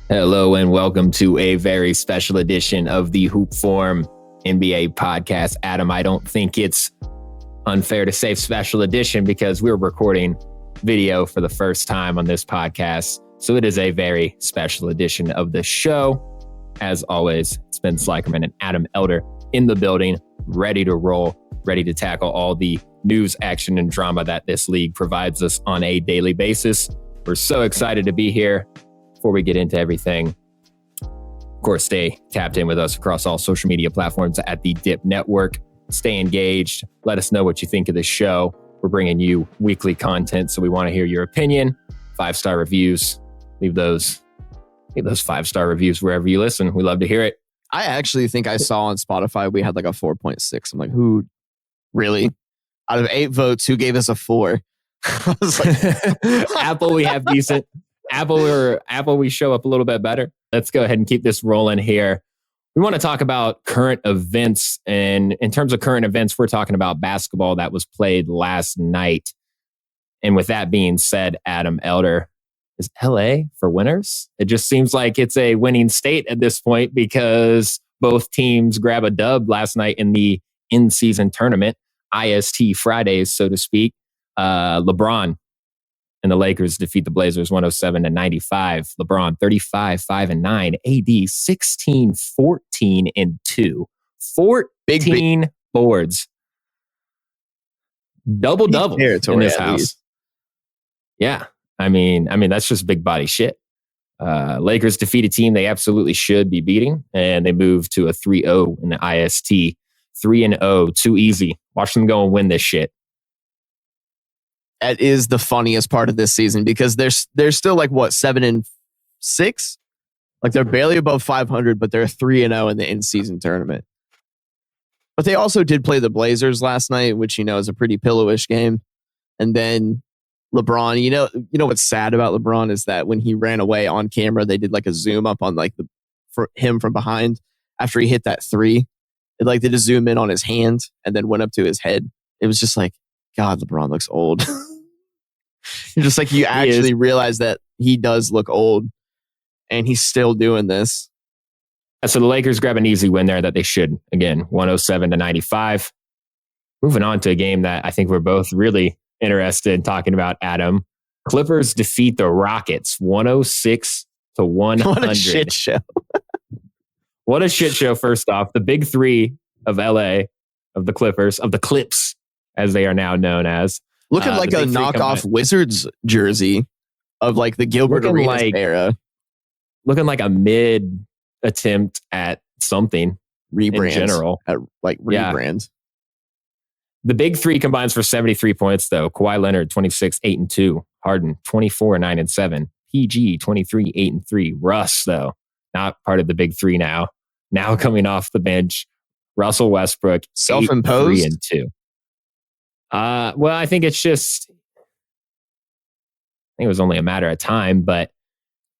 Hello and welcome to a very special edition of the Hoop Form NBA podcast. Adam, I don't think it's unfair to say special edition because we're recording video for the first time on this podcast. So it is a very special edition of the show. As always, it's Ben Slikerman and Adam Elder in the building, ready to roll, ready to tackle all the news, action, and drama that this league provides us on a daily basis. We're so excited to be here. Before we get into everything, of course, stay tapped in with us across all social media platforms at the Dip Network. Stay engaged. Let us know what you think of the show. We're bringing you weekly content, so we want to hear your opinion. 5-star reviews. Leave those 5-star reviews wherever you listen. We love to hear it. I actually think I saw on Spotify we had like a 4.6. I'm like, who really? Out of 8 votes, who gave us a 4? I was like, Apple, we have decent. Apple, we show up a little bit better. Let's go ahead and keep this rolling here. We want to talk about current events. And in terms of current events, we're talking about basketball that was played last night. And with that being said, Adam Elder, is LA for winners? It just seems like it's a winning state at this point because both teams grab a dub last night in the in-season tournament, IST Fridays, so to speak. LeBron and the Lakers defeat the Blazers 107-95. LeBron 35-5-9. AD 16-14-2. 14 boards. Double-double in this house. Yeah. I mean, that's just big body shit. Lakers defeat a team they absolutely should be beating, and they move to a 3-0 in the IST. 3-0, too easy. Watch them go and win this shit. That is the funniest part of this season because they're still like what 7-6, like they're barely above 500, but they're 3-0 in the in-season tournament. But they also did play the Blazers last night, which is a pretty pillowish game. And then LeBron, you know what's sad about LeBron is that when he ran away on camera, they did like a zoom up on like for him from behind after he hit that 3. They did a zoom in on his hand and then went up to his head. It was just like, God, LeBron looks old. You're just like, you actually realize that he does look old and he's still doing this. So the Lakers grab an easy win there that they should. Again, 107-95. Moving on to a game that I think we're both really interested in talking about, Adam. Clippers defeat the Rockets 106-100. What a shit show. What a shit show, first off. The big 3 of LA, of the Clippers, of the Clips, as they are now known as. Looking like a knockoff Wizards jersey of like the Gilbert Arenas era. Looking like a mid attempt at something rebrand in general. Rebrand. The big 3 combines for 73 points, though. Kawhi Leonard, 26-8-2. Harden, 24-9-7. PG, 23-8-3. Russ, though, not part of the big 3 now. Now coming off the bench. Russell Westbrook, self-imposed 3-2. Well, I think it's just, it was only a matter of time, but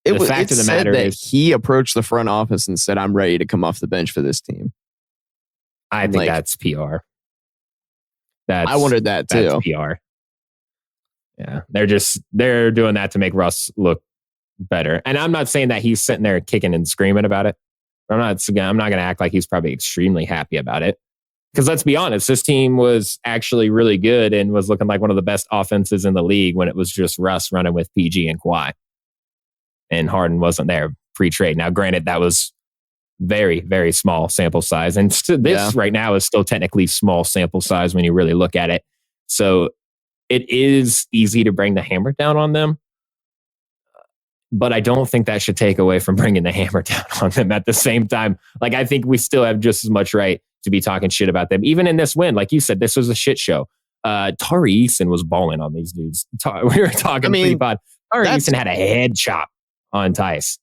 the fact of the matter is he approached the front office and said, I'm ready to come off the bench for this team. I think that's PR. I wondered that too. That's PR. Yeah. They're doing that to make Russ look better. And I'm not saying that he's sitting there kicking and screaming about it. I'm not going to act like he's probably extremely happy about it. Because let's be honest, this team was actually really good and was looking like one of the best offenses in the league when it was just Russ running with PG and Kawhi. And Harden wasn't there pre-trade. Now, granted, that was very, very small sample size. And this right now is still technically small sample size when you really look at it. So it is easy to bring the hammer down on them. But I don't think that should take away from bringing the hammer down on them at the same time. Like, I think we still have just as much right to be talking shit about them. Even in this win, like you said, this was a shit show. Tari Eason was balling on these dudes. We were talking pre-pod. Tari Eason had a head chop on Tice.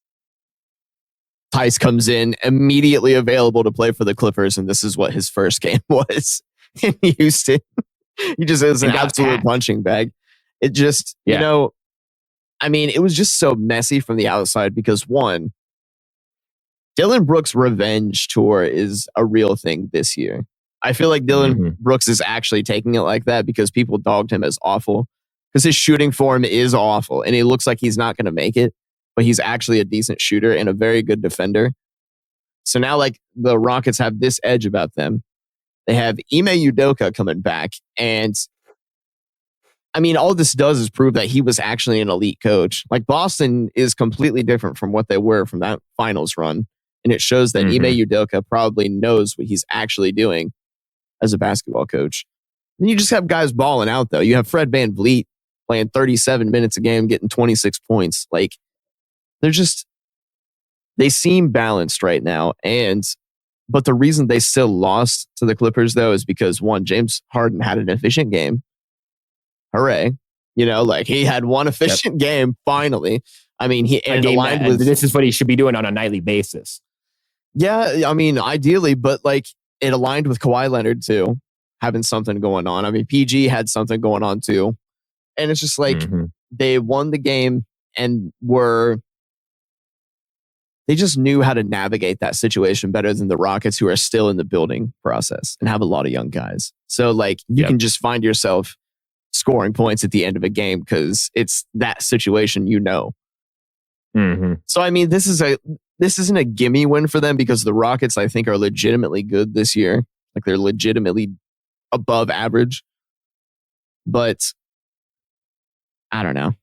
Tice comes in immediately available to play for the Clippers, and this is what his first game was in Houston. He just is an absolute punching bag. It just, it was just so messy from the outside because, one, Dillon Brooks' revenge tour is a real thing this year. I feel like Dillon Brooks is actually taking it like that because people dogged him as awful because his shooting form is awful and it looks like he's not going to make it. but he's actually a decent shooter and a very good defender. So now, like, the Rockets have this edge about them. They have Ime Udoka coming back. And I mean, all this does is prove that he was actually an elite coach. Like, Boston is completely different from what they were from that finals run. And it shows that Ime Udoka probably knows what he's actually doing as a basketball coach. And you just have guys balling out, though. You have Fred VanVleet playing 37 minutes a game, getting 26 points. Like, they seem balanced right now. But the reason they still lost to the Clippers, though, is because, one, James Harden had an efficient game. Hooray. You know, like, he had one efficient game, finally. I mean, aligned with... This is what he should be doing on a nightly basis. Yeah, I mean, ideally, but, like, it aligned with Kawhi Leonard, too, having something going on. I mean, PG had something going on, too. And it's just like, they won the game and they just knew how to navigate that situation better than the Rockets, who are still in the building process and have a lot of young guys. So, like, you can just find yourself scoring points at the end of a game because it's that situation, you know. So, I mean, this isn't a gimme win for them because the Rockets, I think, are legitimately good this year. Like, they're legitimately above average. But I don't know.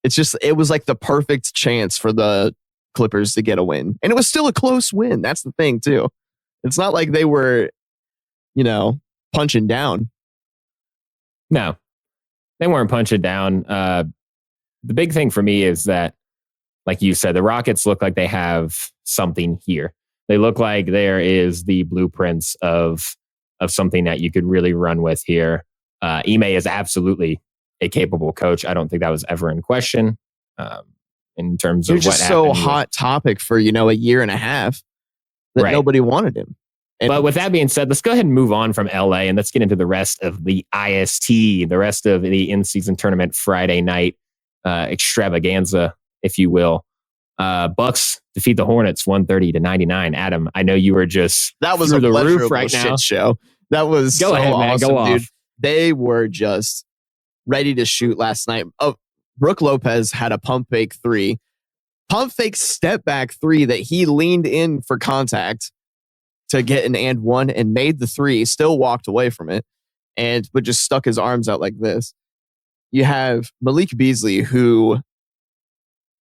It was like the perfect chance for the Clippers to get a win. And it was still a close win. That's the thing, too. It's not like they were, punching down. No, they weren't punching down. The big thing for me is that, like you said, the Rockets look like they have something here. They look like there is the blueprints of something that you could really run with here. Ime is absolutely a capable coach. I don't think that was ever in question. In terms of what just so hot topic for a year and a half that nobody wanted him. But with that being said, let's go ahead and move on from LA and let's get into the rest of the IST, the rest of the in-season tournament Friday night extravaganza, if you will. Bucks defeat the Hornets 130-99. Adam, I know you were just that was through the roof right now. Shit show. That was go so ahead, man. Awesome, go off. dude. They were just ready to shoot last night. Oh, Brook Lopez had a pump fake three. Pump fake step back three that he leaned in for contact to get an and one and made the three, still walked away from it, but just stuck his arms out like this. You have Malik Beasley, who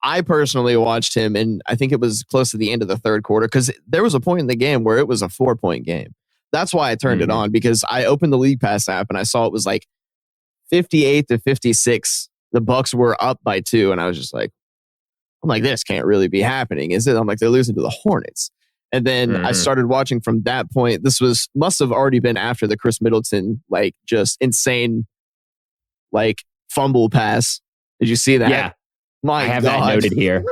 I personally watched him, and I think it was close to the end of the third quarter because there was a point in the game where it was a 4-point game. That's why I turned it on, because I opened the League Pass app and I saw it was like 58-56. The Bucks were up by 2, and I was just like, this can't really be happening, is it? I'm like, they're losing to the Hornets. And then I started watching from that point. This must have already been after the Chris Middleton, like, just insane, like, fumble pass. Did you see that? Yeah. My I have God. that noted here.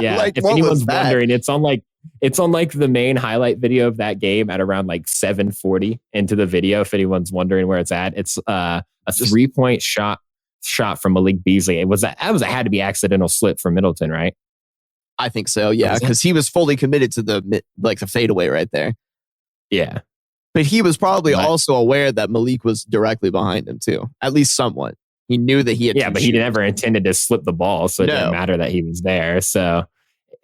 Yeah. Like, if anyone's wondering, it's on the main highlight video of that game at around like 7:40 into the video. If anyone's wondering where it's at, it's a 3-point shot from Malik Beasley. That had to be accidental slip from Middleton, right? I think so, yeah, because he was fully committed to the fadeaway right there. Yeah. But he was probably also aware that Malik was directly behind him too, at least somewhat. He knew that he had. Yeah, but he never intended to slip the ball, so it didn't matter that he was there. So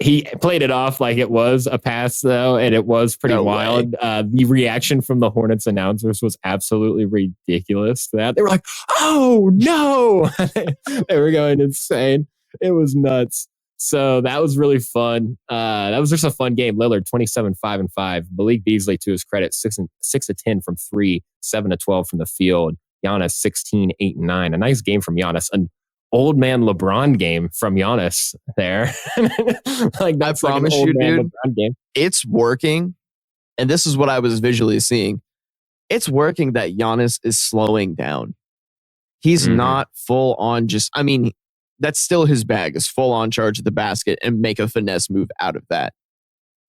he played it off like it was a pass, though, and it was pretty wild. The reaction from the Hornets announcers was absolutely ridiculous to that. They were like, "Oh no!" They were going insane. It was nuts. So that was really fun. That was just a fun game. Lillard 27-5-5. Malik Beasley, to his credit, 6 of 10 from 3, 7 of 12 from the field. Giannis 16, 8 and 9. A nice game from Giannis. An old man LeBron game from Giannis there. Like, that's I promise like an old you, man dude, LeBron game. It's working. And this is what I was visually seeing. It's working that Giannis is slowing down. He's not full on that's still his bag, is full on charge of the basket and make a finesse move out of that.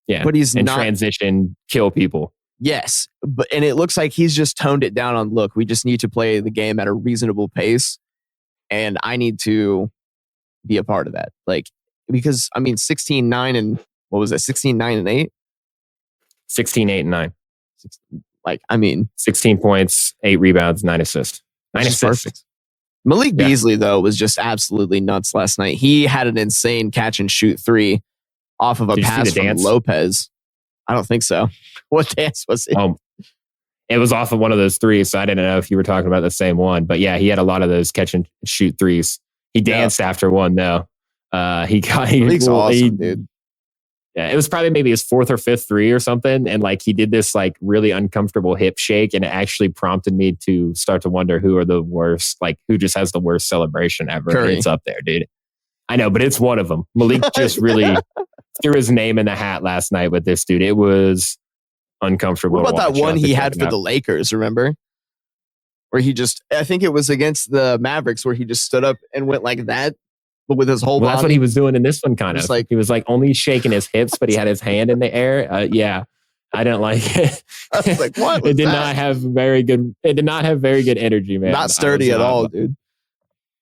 Yeah. But he's not transition, kill people. Yes. And it looks like he's just toned it down on, look, we just need to play the game at a reasonable pace. And I need to be a part of that. Like, because 16-9 and what was that? 16-9 and 8? 16, 8 and 9. 16 points, 8 rebounds, 9 assists. 9 assists. Perfect. Malik Beasley, though, was just absolutely nuts last night. He had an insane catch and shoot three off of a pass from Lopez. I don't think so. What dance was it? It was off of one of those threes, so I didn't know if you were talking about the same one. But yeah, he had a lot of those catch and shoot threes. He danced after one, though. Malik's awesome, dude. Yeah, it was probably maybe his fourth or fifth three or something. And like he did this like really uncomfortable hip shake, and it actually prompted me to start to wonder who are the worst, like who just has the worst celebration ever. Curry. It's up there, dude. I know, but it's one of them. Malik just really threw his name in the hat last night with this dude. It was uncomfortable. What about that one he had for the Lakers, remember? Where he just, I think it was against the Mavericks, where he just stood up and went like that, but with his whole body. That's what he was doing in this one, kind of. Like, he was like only shaking his hips, but he had his hand in the air. Yeah, I didn't like it. I was like, what was it did that? not have very good. It did not have very good energy, man. Not sturdy at all, dude.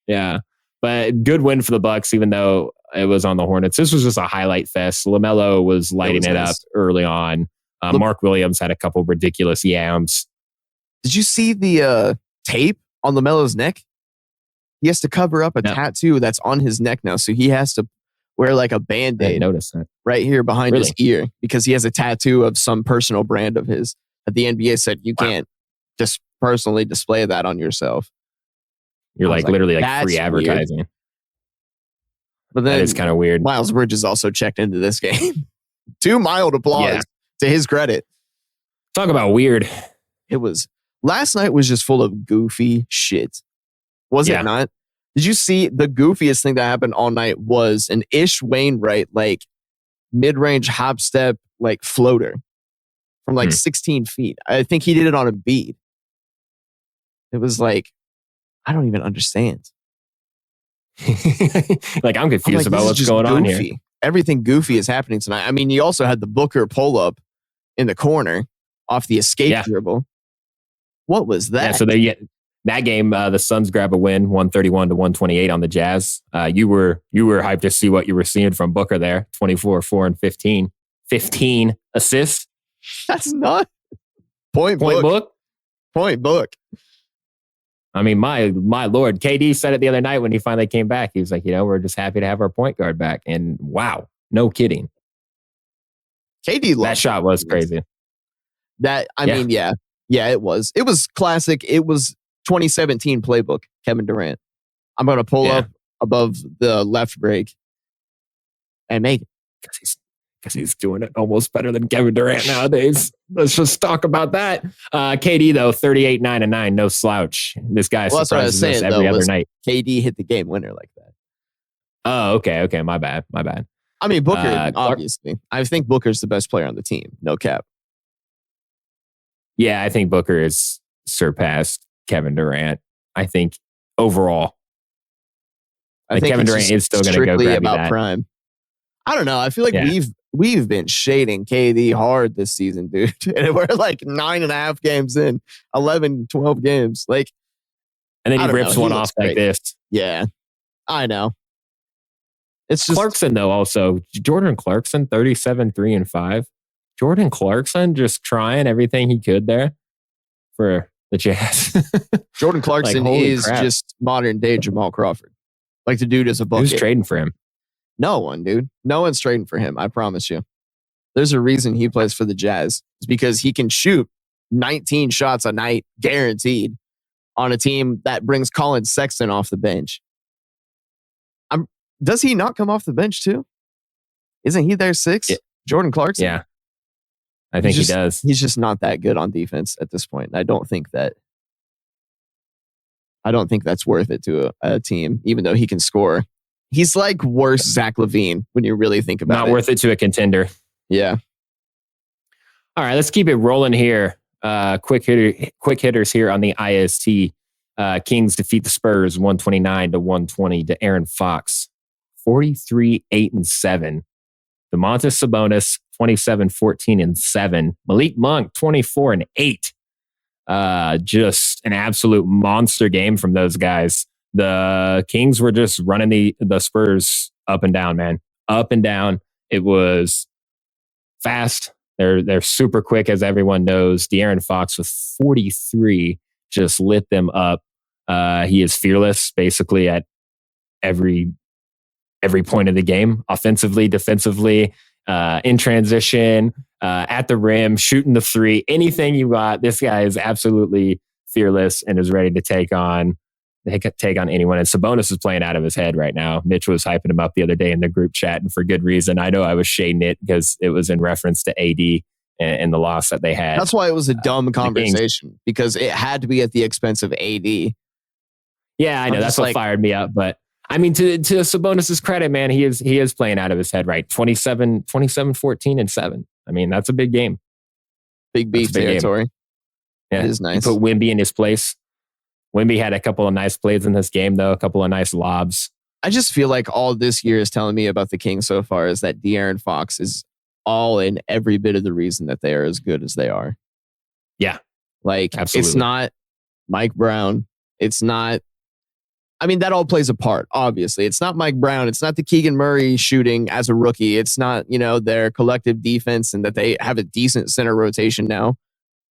Yeah, but good win for the Bucks, even though it was on the Hornets. This was just a highlight fest. LaMelo was lighting it up early on. Mark Williams had a couple ridiculous yams. Did you see the tape on LaMelo's neck? He has to cover up a tattoo that's on his neck now. So he has to wear like a Band-Aid. I noticed that. Right here behind his ear, because he has a tattoo of some personal brand of his that the NBA said you can't just personally display that on yourself. You're like literally like free advertising. Weird. But then that is kind of weird. Miles Bridges also checked into this game. 2 mild applause to his credit. Talk about weird. It was, last night was just full of goofy shit. Was it not? Did you see the goofiest thing that happened all night was an Ish Wainwright, like mid-range hop step, like floater from like 16 feet. I think he did it on a bead. It was like, I don't even understand. Like, I'm confused about what's going on here. Everything goofy is happening tonight. I mean, you also had the Booker pull-up in the corner off the escape dribble. What was that? Yeah, so that game, the Suns grab a win, 131-128 on the Jazz. You were hyped to see what you were seeing from Booker there. 24, 4, and 15. 15 assists. That's not point book. Point book. I mean, my Lord, KD said it the other night when he finally came back. He was like, we're just happy to have our point guard back. And wow, no kidding. KD, that shot was crazy. I mean, it was. It was classic. It was 2017 playbook, Kevin Durant. I'm going to pull up above the left break and make it. Because he's doing it almost better than Kevin Durant nowadays. Let's just talk about that. KD, though, 38, 9, and 9, no slouch. This guy surprises us every other night. KD hit the game winner like that. Oh, okay. My bad. I mean, Booker, obviously. I think Booker's the best player on the team. No cap. Yeah, I think Booker has surpassed Kevin Durant. I think overall. I think Kevin Durant is still going to go grab about that. Prime. I don't know. I feel like we've been shading KD hard this season, dude. And we're like 9.5 games in, 11, 12 games. Like, and then he rips one off like this. Yeah, I know. It's just Clarkson, though, also. Jordan Clarkson, 37, 3, and 5. Jordan Clarkson just trying everything he could there for the Jazz. Jordan Clarkson is just modern day Jamal Crawford. Like, the dude is a bucket. Who's trading for him? No one, dude. No one's trading for him. I promise you. There's a reason he plays for the Jazz. It's because he can shoot 19 shots a night, guaranteed, on a team that brings Colin Sexton off the bench. Does he not come off the bench too? Isn't he their 6? Yeah. Jordan Clarkson? Yeah. I think he does. He's just not that good on defense at this point. I don't think that's worth it to a team, even though he can score. He's like worse Zach LaVine when you really think about it. Not worth it to a contender. Yeah. All right, let's keep it rolling here. Quick hitters here on the IST. Kings defeat the Spurs 129-120 to Aaron Fox. 43, 8, and 7. DeMontis Sabonis, 27, 14, and 7. Malik Monk, 24 and 8. Just an absolute monster game from those guys. The Kings were just running the Spurs up and down, man. Up and down. It was fast. They're super quick, as everyone knows. De'Aaron Fox with 43 just lit them up. He is fearless basically at every point of the game, offensively, defensively, in transition, at the rim, shooting the three, anything you got. This guy is absolutely fearless and is ready to take on anyone. And Sabonis is playing out of his head right now. Mitch was hyping him up the other day in the group chat, and for good reason. I know I was shading it because it was in reference to AD and the loss that they had. That's why it was a dumb conversation, because it had to be at the expense of AD. Yeah, I know. That's what fired me up. But I mean, to Sabonis' credit, man, he is playing out of his head, right? 27, 14, and 7. I mean, that's a big game. Big beef territory. Yeah. It is nice. You put Wemby in his place. Wemby had a couple of nice plays in this game, though, a couple of nice lobs. I just feel like all this year is telling me about the Kings so far is that De'Aaron Fox is all in every bit of the reason that they are as good as they are. Yeah. Like, absolutely. It's not Mike Brown. It's not, I mean, that all plays a part, obviously. It's not Mike Brown. It's not the Keegan Murray shooting as a rookie. It's not, their collective defense and that they have a decent center rotation now.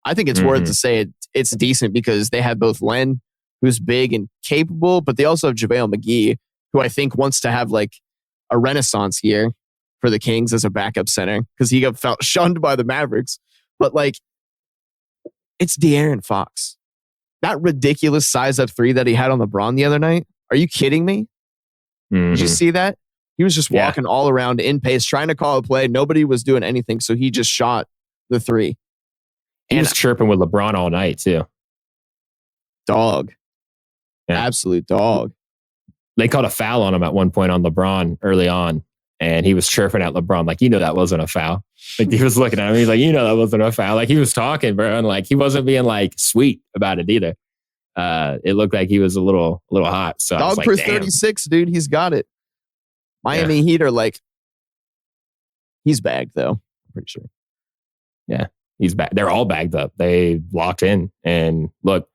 I think it's worth to say it's decent because they have both Len, who's big and capable, but they also have JaVale McGee, who I think wants to have like a renaissance year for the Kings as a backup center because he felt shunned by the Mavericks. But like, it's De'Aaron Fox. That ridiculous size up three that he had on LeBron the other night. Are you kidding me? Did you see that? He was just walking all around in pace, trying to call a play. Nobody was doing anything, so he just shot the three. He was chirping with LeBron all night, too. Dog. Yeah. Absolute dog. They called a foul on him at one point on LeBron early on, and he was chirping at LeBron like, that wasn't a foul. Like, he was looking at him. He's like, that wasn't a foul. Like, he was talking, bro, and like he wasn't being like sweet about it either. It looked like he was a little hot. So dog like, for 36, dude. He's got it. Miami Heat are like, he's bagged though. I'm pretty sure. Yeah, he's back. They're all bagged up. They locked in, and look,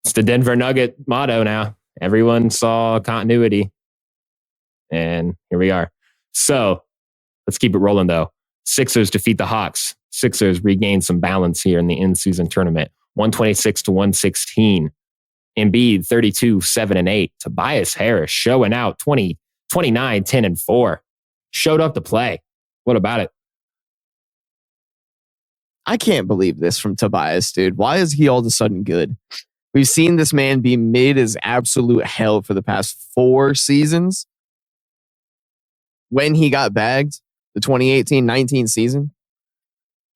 it's the Denver Nugget motto now. Everyone saw continuity, and here we are. So let's keep it rolling, though. Sixers defeat the Hawks. Sixers regain some balance here in the in-season tournament. 126-116. Embiid, 32, 7 and 8. Tobias Harris showing out 29, 10 and 4. Showed up to play. What about it? I can't believe this from Tobias, dude. Why is he all of a sudden good? We've seen this man be mid as absolute hell for the past 4 seasons. When he got bagged, the 2018-19 season,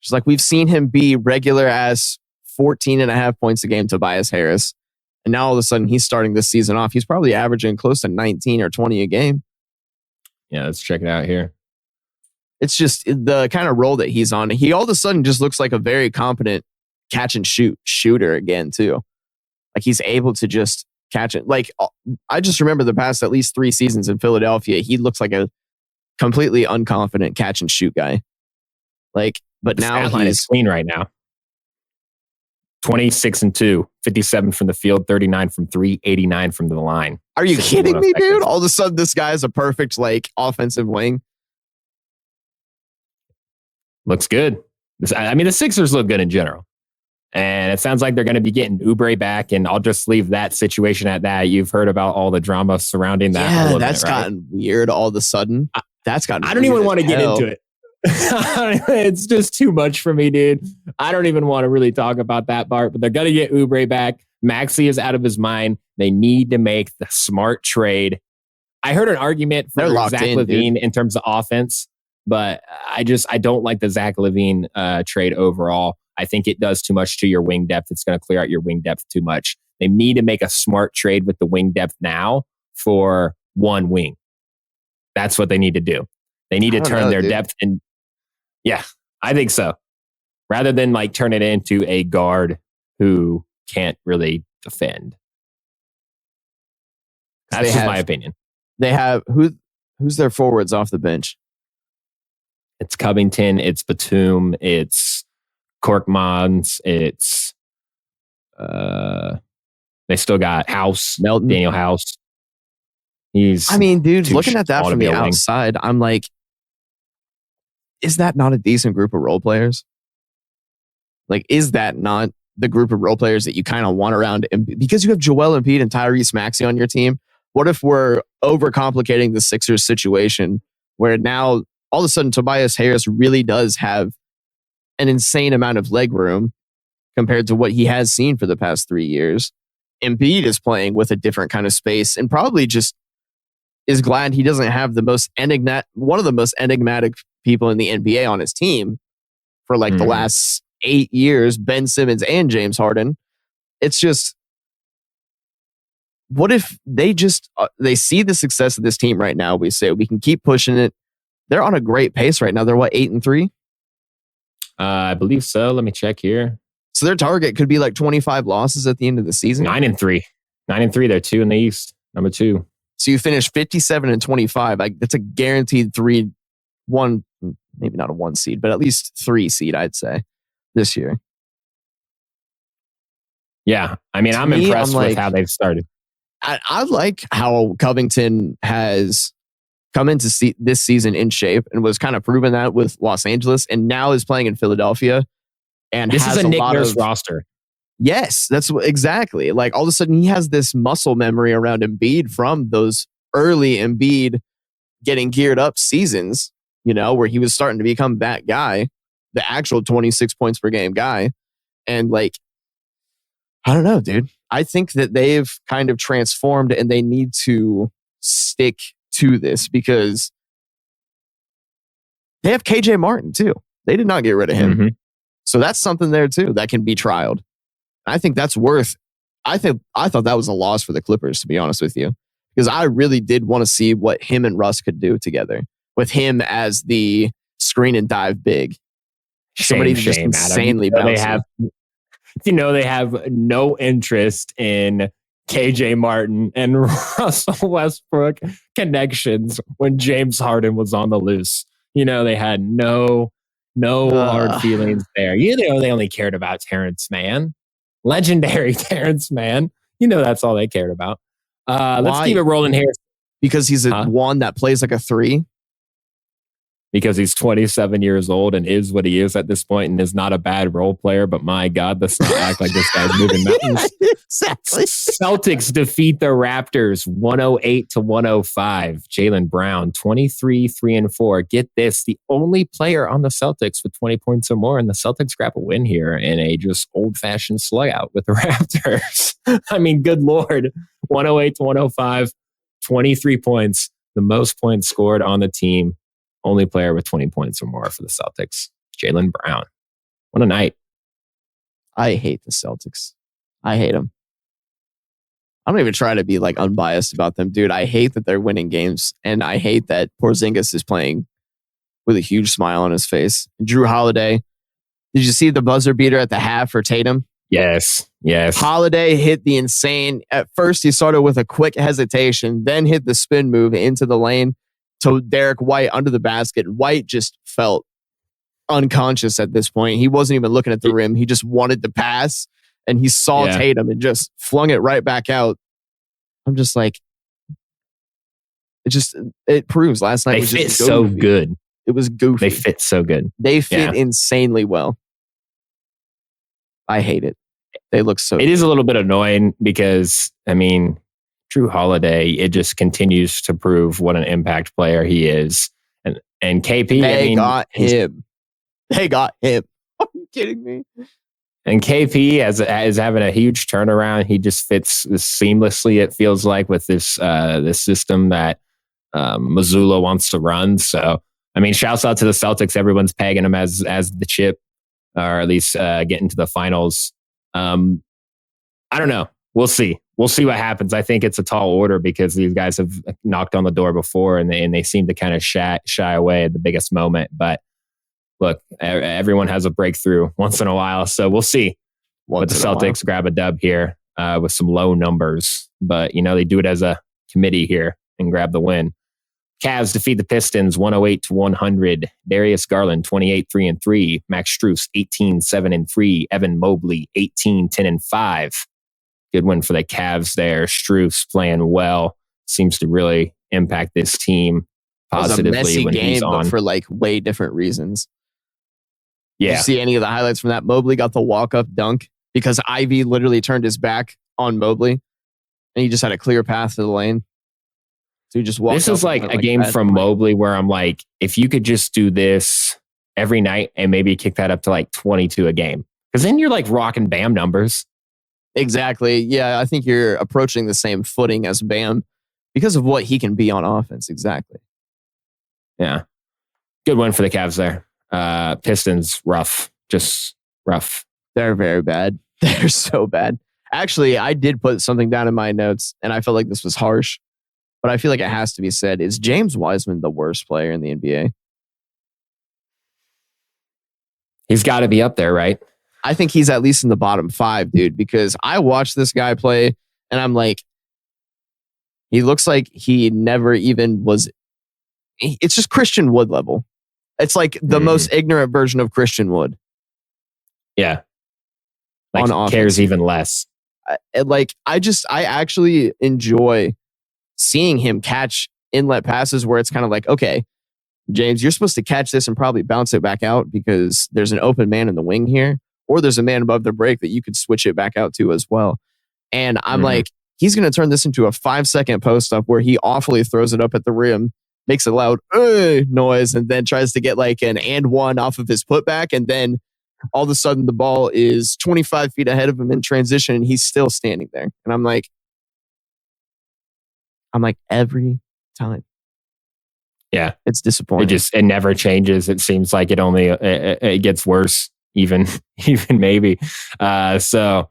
just like we've seen him be regular as 14.5 points a game, Tobias Harris. And now all of a sudden he's starting this season off. He's probably averaging close to 19 or 20 a game. Yeah, let's check it out here. It's just the kind of role that he's on. He all of a sudden just looks like a very competent catch and shoot shooter again, too. Like he's able to just catch it. Like I just remember the past at least 3 seasons in Philadelphia, he looks like a completely unconfident catch and shoot guy. Like, but the now he's clean right now. 26 and 2, 57 from the field, 39 from 3, 89 from the line. Are you kidding me, dude? All of a sudden, this guy is a perfect like offensive wing. Looks good. I mean, the Sixers look good in general. And it sounds like they're going to be getting Oubre back, and I'll just leave that situation at that. You've heard about all the drama surrounding that. Yeah, element, that's gotten weird all of a sudden. That's gotten. I don't even want to get into it. It's just too much for me, dude. I don't even want to really talk about that part, but they're going to get Oubre back. Maxey is out of his mind. They need to make the smart trade. I heard an argument for Zach LaVine in terms of offense, but I don't like the Zach LaVine trade overall. I think it does too much to your wing depth. It's going to clear out your wing depth too much. They need to make a smart trade with the wing depth now for one wing. That's what they need to do. They need to turn their depth and yeah, I think so. Rather than like turn it into a guard who can't really defend. That's just my opinion. They have who's their forwards off the bench? It's Covington, it's Batum, it's Korkmaz, it's they still got House, Melton. Daniel House. Dude, looking at that from the outside, I'm like, is that not a decent group of role players? Like, is that not the group of role players that you kind of want around Embiid, because you have Joel Embiid and Tyrese Maxey on your team. What if we're overcomplicating the Sixers situation where now all of a sudden Tobias Harris really does have an insane amount of leg room compared to what he has seen for the past 3 years? Embiid is playing with a different kind of space and probably just is glad he doesn't have one of the most enigmatic people in the NBA on his team for like the last 8 years, Ben Simmons and James Harden. It's just, what if they just they see the success of this team right now? We say we can keep pushing it. They're on a great pace right now. They're what, 8-3? I believe so. Let me check here. So their target could be like 25 losses at the end of the season. 9-3. 9-3. They're 2 in the East. Number 2. So you finish 57-25. Like, that's a guaranteed 1, maybe not a 1 seed, but at least 3 seed, I'd say, this year. Yeah. I mean, I'm impressed with how they've started. I like how Covington has come into this season in shape and was kind of proven that with Los Angeles, and now is playing in Philadelphia. And this is a Nick Nurse roster. Yes, that's exactly. Like, all of a sudden he has this muscle memory around Embiid from those early Embiid getting geared up seasons, where he was starting to become that guy, the actual 26 points per game guy. And like, I don't know, dude. I think that they've kind of transformed and they need to stick to this because they have KJ Martin too. They did not get rid of him. Mm-hmm. So that's something there too that can be trialed. I think that's worth. I thought that was a loss for the Clippers, to be honest with you, because I really did want to see what him and Russ could do together with him as the screen and dive big. Somebody just insanely bouncy. They have no interest in KJ Martin and Russell Westbrook connections when James Harden was on the loose. They had no hard feelings there. They only cared about Terrence Mann. Legendary Terrence Mann. That's all they cared about. Let's keep it rolling here. Because he's one that plays like a 3? Because he's 27 years old and is what he is at this point and is not a bad role player. But my God, let's not act like this guy's moving mountains. Exactly. Celtics defeat the Raptors 108-105. Jaylen Brown, 23, 3-4. Get this, the only player on the Celtics with 20 points or more, and the Celtics grab a win here in a just old-fashioned slugout with the Raptors. I mean, good Lord. 108-105, 23 points, the most points scored on the team. Only player with 20 points or more for the Celtics, Jaylen Brown. What a night. I hate the Celtics. I hate them. I don't even try to be like unbiased about them, dude. I hate that they're winning games, and I hate that Porzingis is playing with a huge smile on his face. Drew Holiday, did you see the buzzer beater at the half for Tatum? Yes. Holiday hit the insane. At first, he started with a quick hesitation, then hit the spin move into the lane to Derek White under the basket. White just felt unconscious at this point. He wasn't even looking at the rim. He just wanted to pass, and he saw Tatum and just flung it right back out. I'm just like, it proves last night. They was fit just so good. It was goofy. They fit so good. They fit insanely well. I hate it. They look so It good. Is a little bit annoying because, I mean, Drew Holiday, it just continues to prove what an impact player he is. And KP, They got him. Are you kidding me? And KP is having a huge turnaround. He just fits seamlessly, it feels like, with this system that Mazzulla wants to run. So, I mean, shouts out to the Celtics. Everyone's pegging him as the chip, or at least getting to the finals. I don't know. We'll see. We'll see what happens. I think it's a tall order because these guys have knocked on the door before, and they seem to kind of shy away at the biggest moment. But look, everyone has a breakthrough once in a while, so we'll see. But the Celtics grab a dub here with some low numbers, but they do it as a committee here and grab the win. Cavs defeat the Pistons 108-100. Darius Garland 28-3-3. Max Strus 18-7-3. Evan Mobley 18-10-5. Good win for the Cavs there. Strus playing well. Seems to really impact this team positively. It was a messy when game, he's on. But for like way different reasons. Yeah. Did you see any of the highlights from that? Mobley got the walk-up dunk because Ivy literally turned his back on Mobley and he just had a clear path to the lane. So he just walked. This is like a game from Mobley where I'm like, if you could just do this every night and maybe kick that up to like 22 a game, because then you're like rocking Bam numbers. Exactly. Yeah, I think you're approaching the same footing as Bam because of what he can be on offense. Exactly. Yeah. Good one for the Cavs there. Pistons, rough. Just rough. They're very bad. They're so bad. Actually, I did put something down in my notes, and I felt like this was harsh, but I feel like it has to be said. Is James Wiseman the worst player in the NBA? He's got to be up there, right? I think he's at least in the bottom 5, dude, because I watched this guy play, and I'm like, he looks like he never even was. It's just Christian Wood level. It's like the most ignorant version of Christian Wood. Yeah. Like he cares even less. I actually enjoy seeing him catch inlet passes where it's kind of like, okay, James, you're supposed to catch this and probably bounce it back out because there's an open man in the wing here, or there's a man above the break that you could switch it back out to as well. And I'm like, he's going to turn this into a 5-second post up where he awfully throws it up at the rim, makes a loud noise, and then tries to get like an and one off of his putback. And then all of a sudden the ball is 25 feet ahead of him in transition and he's still standing there. And I'm like every time. Yeah. It's disappointing. It never changes. It seems like it only, it gets worse even maybe. So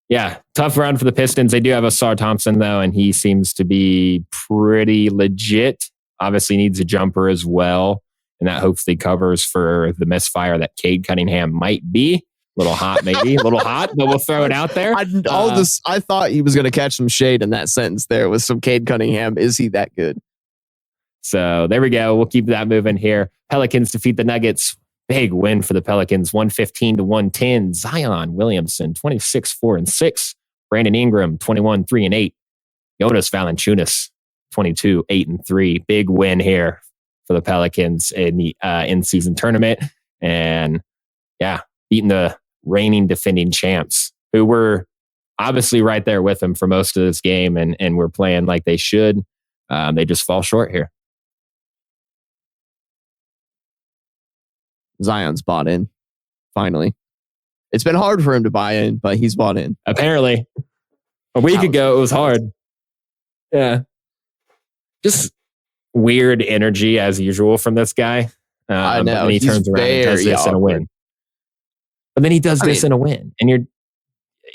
yeah, tough run for the Pistons. They do have Asar Thompson though, and he seems to be pretty legit. Obviously needs a jumper as well. And that hopefully covers for the misfire that Cade Cunningham might be. A little hot, maybe. A little hot, but we'll throw it out there. I thought he was going to catch some shade in that sentence there with some Cade Cunningham. Is he that good? So there we go. We'll keep that moving here. Pelicans defeat the Nuggets. Big win for the Pelicans, 115-110. Zion Williamson, 26-4-6. Brandon Ingram, 21-3-8. Jonas Valanciunas, 22-8-3. Big win here for the Pelicans in the in-season tournament. And yeah, beating the reigning defending champs, who were obviously right there with them for most of this game and were playing like they should. They just fall short here. Zion's bought in, finally. It's been hard for him to buy in, but he's bought in. Apparently. A week ago, it was hard. Yeah. Just weird energy as usual from this guy. I know. And he turns around and does this in a win. But then he does this in a win. And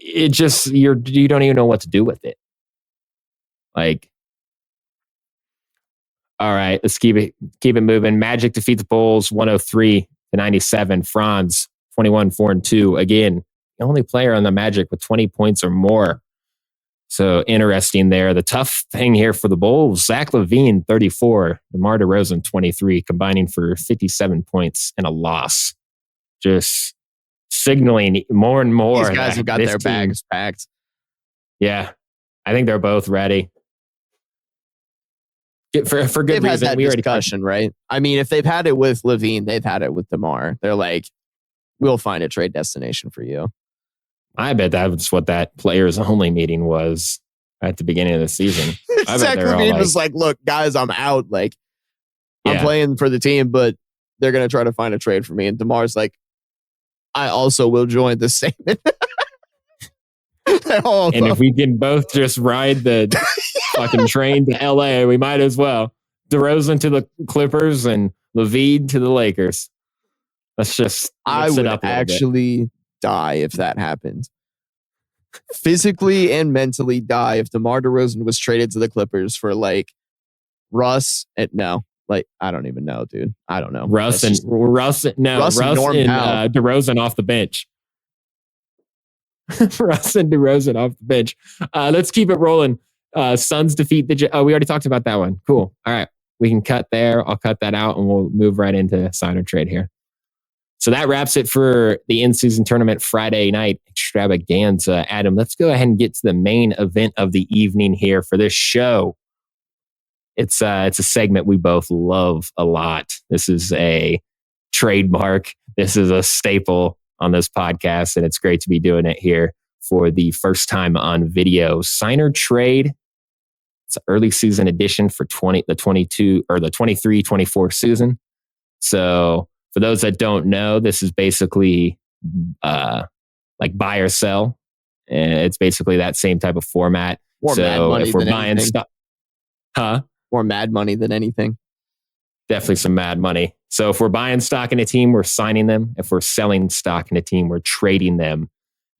you don't even know what to do with it. Like, all right, let's keep it moving. Magic defeat the Bulls 103-97. Franz 21-4-2. Again, the only player on the Magic with 20 points or more. So interesting there. The tough thing here for the Bulls, Zach LaVine 34, DeMar DeRozan 23, combining for 57 points and a loss. Just signaling more and more. These guys have got their bags packed. Yeah, I think they're both ready. For good they've reason. Had that discussion, right? I mean, if they've had it with LaVine, they've had it with DeMar. They're like, we'll find a trade destination for you. I bet that's what that players only meeting was at the beginning of the season. Zach LaVine was like, look, guys, I'm out. Like, I'm playing for the team, but they're going to try to find a trade for me. And DeMar's like, I also will join the same. And if we can both just ride the fucking train to LA, we might as well. DeRozan to the Clippers and LaVine to the Lakers. Let's just I would actually die if that happened. Physically and mentally die if DeMar DeRozan was traded to the Clippers for like Russ. I don't even know, dude. I don't know. Russ and DeRozan off the bench. Russ and DeRozan off the bench. Let's keep it rolling. Suns defeat the... we already talked about that one. Cool. All right. We can cut there. I'll cut that out and we'll move right into sign or trade here. So that wraps it for the in-season tournament Friday night extravaganza. Adam, let's go ahead and get to the main event of the evening here for this show. It's a segment we both love a lot. This is a trademark. This is a staple on this podcast, and it's great to be doing it here for the first time on video. Signer trade. It's an early season edition for the 23-24 season. So for those that don't know, this is basically like buy or sell. And it's basically that same type of format. More mad So money if we're than buying anything. stuff, More mad money than anything. definitely some mad money. So if we're buying stock in a team, we're signing them. If we're selling stock in a team, we're trading them.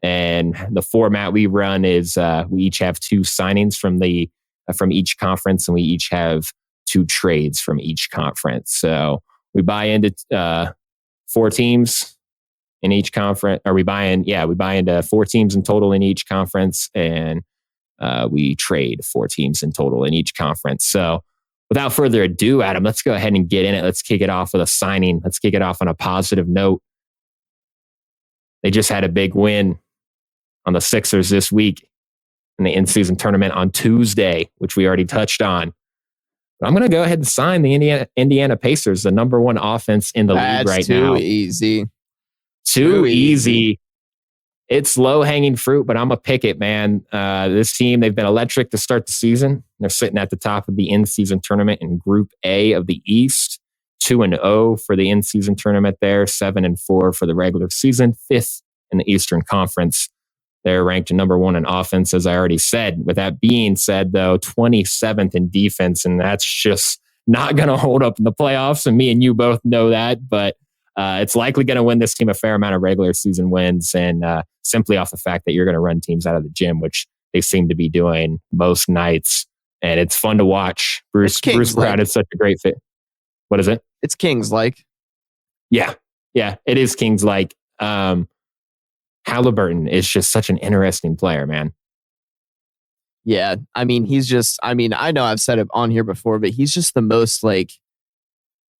And the format we run is we each have 2 signings from each conference, and we each have 2 trades from each conference. So we buy into 4 teams in each conference, or we buy into 4 teams in total in each conference, and we trade 4 teams in total in each conference. So without further ado, Adam, let's go ahead and get in it. Let's kick it off with a signing. Let's kick it off on a positive note. They just had a big win on the Sixers this week in the in-season tournament on Tuesday, which we already touched on. But I'm going to go ahead and sign the Indiana Pacers, the number 1 offense in the league right now. Too easy. It's low-hanging fruit, but I'm a pick it, man. This team, they've been electric to start the season. They're sitting at the top of the in-season tournament in Group A of the East. 2-0 for the in-season tournament there. 7-4 for the regular season. 5th in the Eastern Conference. They're ranked number 1 in offense, as I already said. With that being said, though, 27th in defense, and that's just not going to hold up in the playoffs. And me and you both know that, but it's likely going to win this team a fair amount of regular season wins, and simply off the fact that you're going to run teams out of the gym, which they seem to be doing most nights. And it's fun to watch. Bruce Brown is such a great fit. What is it? It's Kings-like. Yeah, it is Kings-like. Halliburton is just such an interesting player, man. Yeah, I mean, I know I've said it on here before, but he's just the most like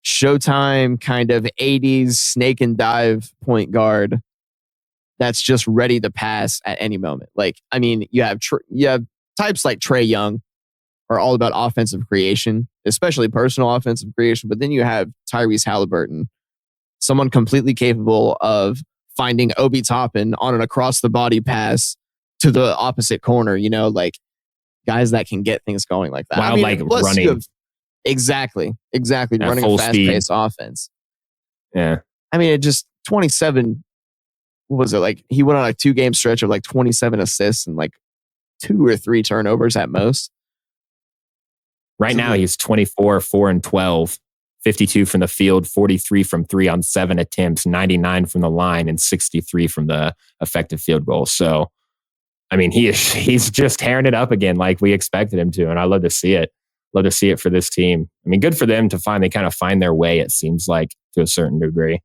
Showtime kind of 80s snake and dive point guard that's just ready to pass at any moment. Like, I mean, you have types like Trae Young are all about offensive creation, especially personal offensive creation, but then you have Tyrese Halliburton, someone completely capable of finding Obi Toppin on an across the body pass to the opposite corner, like guys that can get things going like that. While running. Exactly. Running a fast-paced offense. Yeah. I mean, it just 27, what was it? Like he went on a 2-game stretch of like 27 assists and like 2 or 3 turnovers at most. Right now he's 24, 4 and 12. 52 from the field, 43 from 3 on 7 attempts, 99 from the line, and 63 from the effective field goal. So, I mean, he's just tearing it up again like we expected him to, and I love to see it. Love to see it for this team. I mean, good for them to finally kind of find their way, it seems like, to a certain degree.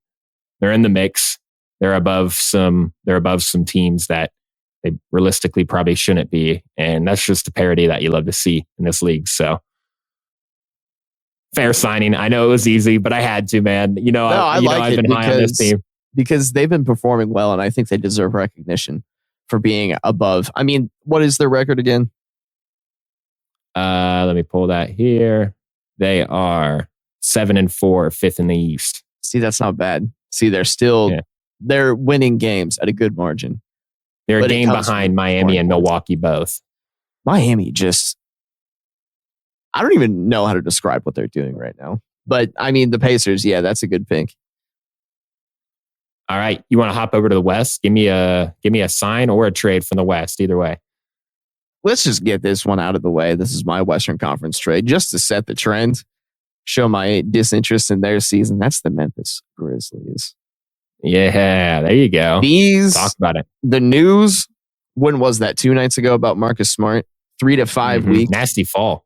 They're in the mix. They're above some teams that they realistically probably shouldn't be, and that's just the parity that you love to see in this league. So, fair signing. I know it was easy, but I had to, man. I've been high on this team because they've been performing well, and I think they deserve recognition for being above. I mean, what is their record again? Let me pull that here. They are 7-4, 5th in the East. See, that's not bad. See, they're winning games at a good margin. They're a game behind Miami and Milwaukee both. Miami I don't even know how to describe what they're doing right now. But I mean, the Pacers, yeah, that's a good pick. All right. You want to hop over to the West? Give me a sign or a trade from the West, either way. Let's just get this one out of the way. This is my Western Conference trade, just to set the trend, show my disinterest in their season. That's the Memphis Grizzlies. Yeah, there you go. Talk about it. The news, when was that? 2 nights ago about Marcus Smart, 3 to 5 weeks. Nasty fall.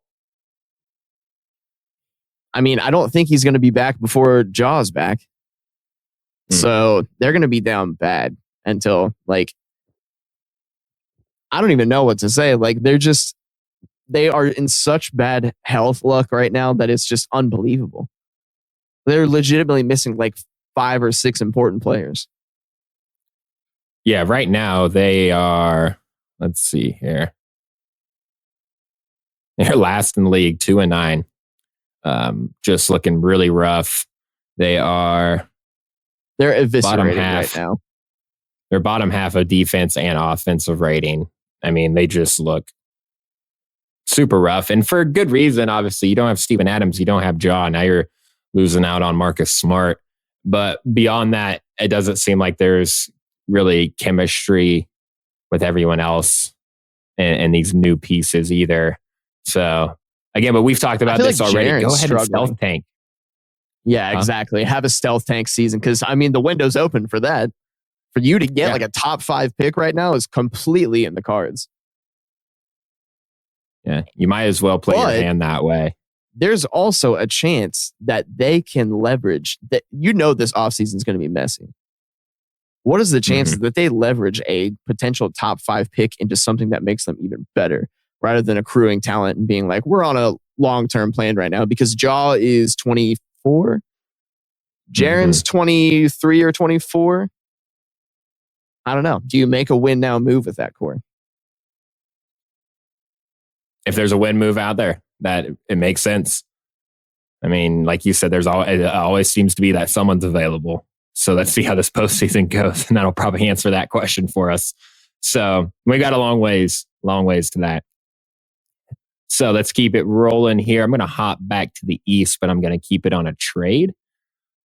I mean, I don't think he's going to be back before Jaw's back. So they're going to be down bad until, like, I don't even know what to say. Like, they are in such bad health luck right now that it's just unbelievable. They're legitimately missing like 5 or 6 important players. Yeah, right now they are, let's see here. They're last in the league, 2-9. Just looking really rough. They're eviscerated right now. They're bottom half of defense and offensive rating. I mean, they just look super rough, and for good reason. Obviously, you don't have Steven Adams, you don't have Ja. Now you're losing out on Marcus Smart. But beyond that, it doesn't seem like there's really chemistry with everyone else and these new pieces either. So again, but we've talked about this already. Jaren's Go ahead and struggling. stealth tank. Yeah, exactly. Have a stealth tank season because, I mean, the window's open for that. For you to get like a top 5 pick right now is completely in the cards. Yeah, you might as well play your hand that way. There's also a chance that they can leverage that. You know, this offseason is going to be messy. What is the chances that they leverage a potential top 5 pick into something that makes them even better rather than accruing talent and being like, we're on a long-term plan right now? Because Ja is 24. Jaren's 23 or 24. I don't know. Do you make a win now move with that core? If there's a win move out there, that it makes sense. I mean, like you said, it always seems to be that someone's available. So let's see how this postseason goes, and that'll probably answer that question for us. So we got a long ways to that. So let's keep it rolling here. I'm going to hop back to the East, but I'm going to keep it on a trade.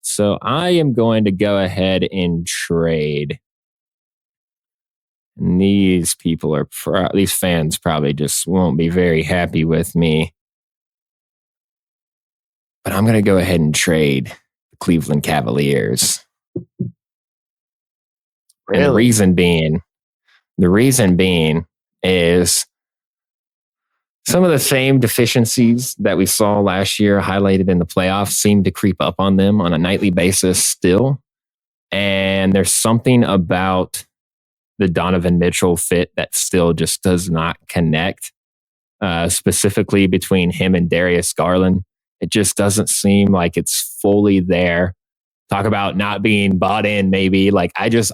So I am going to go ahead and trade. And these people these fans probably just won't be very happy with me. But I'm going to go ahead and trade the Cleveland Cavaliers. Really? And the reason being is some of the same deficiencies that we saw last year highlighted in the playoffs seem to creep up on them on a nightly basis still. And there's something about the Donovan Mitchell fit that still just does not connect, specifically between him and Darius Garland. It just doesn't seem like it's fully there. Talk about not being bought in, maybe.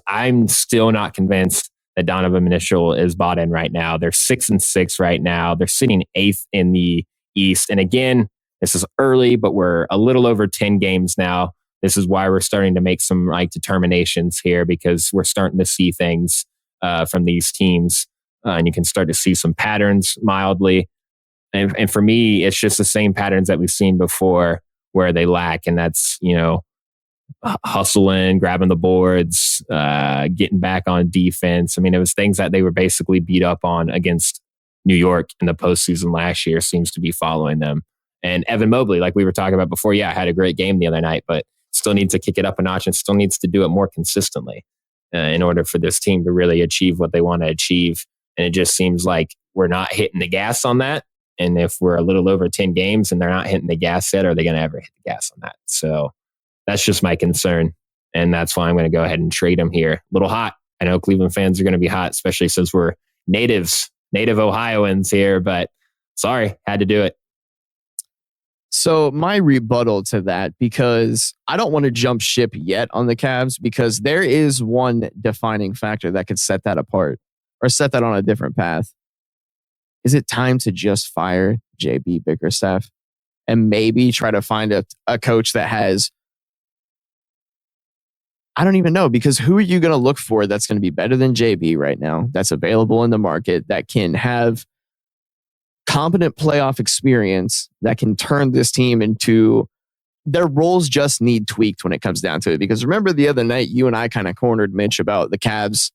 I'm still not convinced that Donovan Mitchell is bought in right now. They're 6-6 right now. They're sitting 8th in the East. And again, this is early, but we're a little over 10 games now. This is why we're starting to make some determinations here, because we're starting to see things from these teams, and you can start to see some patterns mildly. And for me, it's just the same patterns that we've seen before where they lack, and that's hustling, grabbing the boards, getting back on defense. I mean, it was things that they were basically beat up on against New York in the postseason last year seems to be following them. And Evan Mobley, like we were talking about before, had a great game the other night, but still needs to kick it up a notch and still needs to do it more consistently in order for this team to really achieve what they want to achieve. And it just seems like we're not hitting the gas on that. And if we're a little over 10 games and they're not hitting the gas yet, are they going to ever hit the gas on that? So that's just my concern. And that's why I'm going to go ahead and trade them here. A little hot. I know Cleveland fans are going to be hot, especially since we're native Ohioans here, but sorry, had to do it. So my rebuttal to that, because I don't want to jump ship yet on the Cavs, because there is one defining factor that could set that apart or set that on a different path. Is it time to just fire JB Bickerstaff and maybe try to find a coach that has, I don't even know, because who are you going to look for that's going to be better than JB right now, that's available in the market, that can have competent playoff experience, that can turn this team into, their roles just need tweaked when it comes down to it. Because remember the other night, you and I kind of cornered Mitch about the Cavs.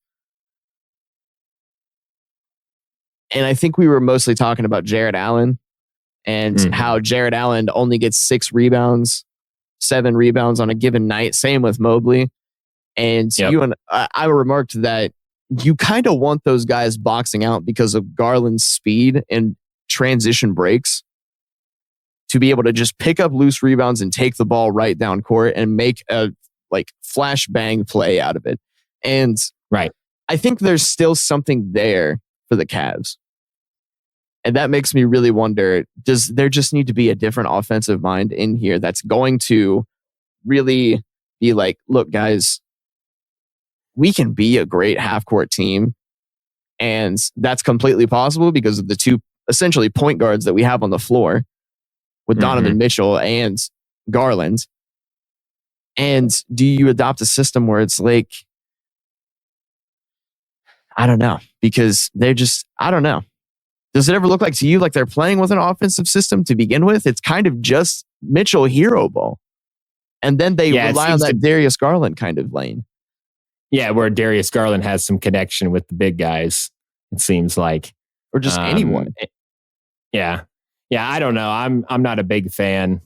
And I think we were mostly talking about Jared Allen and how Jared Allen only gets 7 rebounds on a given night. Same with Mobley. And you and I remarked that you kind of want those guys boxing out because of Garland's speed and transition breaks to be able to just pick up loose rebounds and take the ball right down court and make a flash bang play out of it. And I think there's still something there for the Cavs. And that makes me really wonder, does there just need to be a different offensive mind in here that's going to really be like, look, guys, we can be a great half-court team. And that's completely possible because of the two essentially point guards that we have on the floor with Donovan Mitchell and Garland. And do you adopt a system where it's like, I don't know, because they're just, I don't know. Does it ever look like to you like they're playing with an offensive system to begin with? It's kind of just Mitchell hero ball. And then they rely on that Darius Garland kind of lane. Yeah, where Darius Garland has some connection with the big guys, it seems like. Or just anyone. Yeah. Yeah, I don't know. I'm not a big fan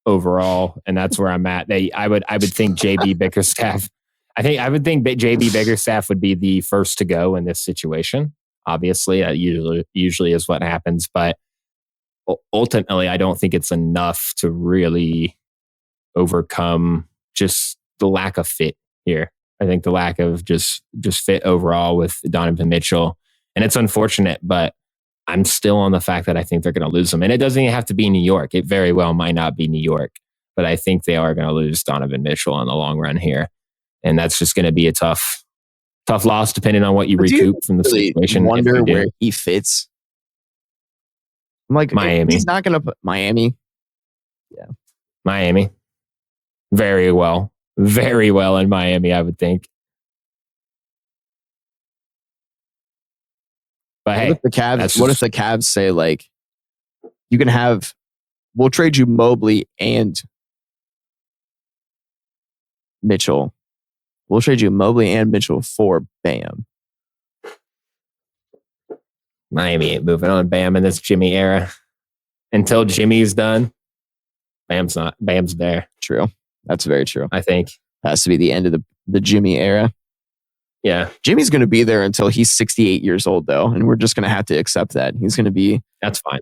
overall, and that's where I'm at. I would think JB Bickerstaff. I would think JB Bickerstaff would be the first to go in this situation. Obviously, that usually is what happens, but ultimately, I don't think it's enough to really overcome just the lack of fit here. I think the lack of just fit overall with Donovan Mitchell, and it's unfortunate, but I'm still on the fact that I think they're going to lose him. And it doesn't even have to be New York. It very well might not be New York, but I think they are going to lose Donovan Mitchell in the long run here. And that's just going to be a tough loss depending on what you recoup from the situation. I wonder where he fits. I'm like, Miami. He's not going to put Miami. Yeah. Miami. Very well in Miami, I would think. But hey, what if the Cavs say, like, you can have, we'll trade you Mobley and Mitchell. We'll trade you Mobley and Mitchell for Bam. Miami ain't moving on Bam in this Jimmy era. Until Jimmy's done, Bam's there. True. That's very true. I think. Has to be the end of the Jimmy era. Yeah. Jimmy's going to be there until he's 68 years old, though. And we're just going to have to accept that. He's going to be... That's fine.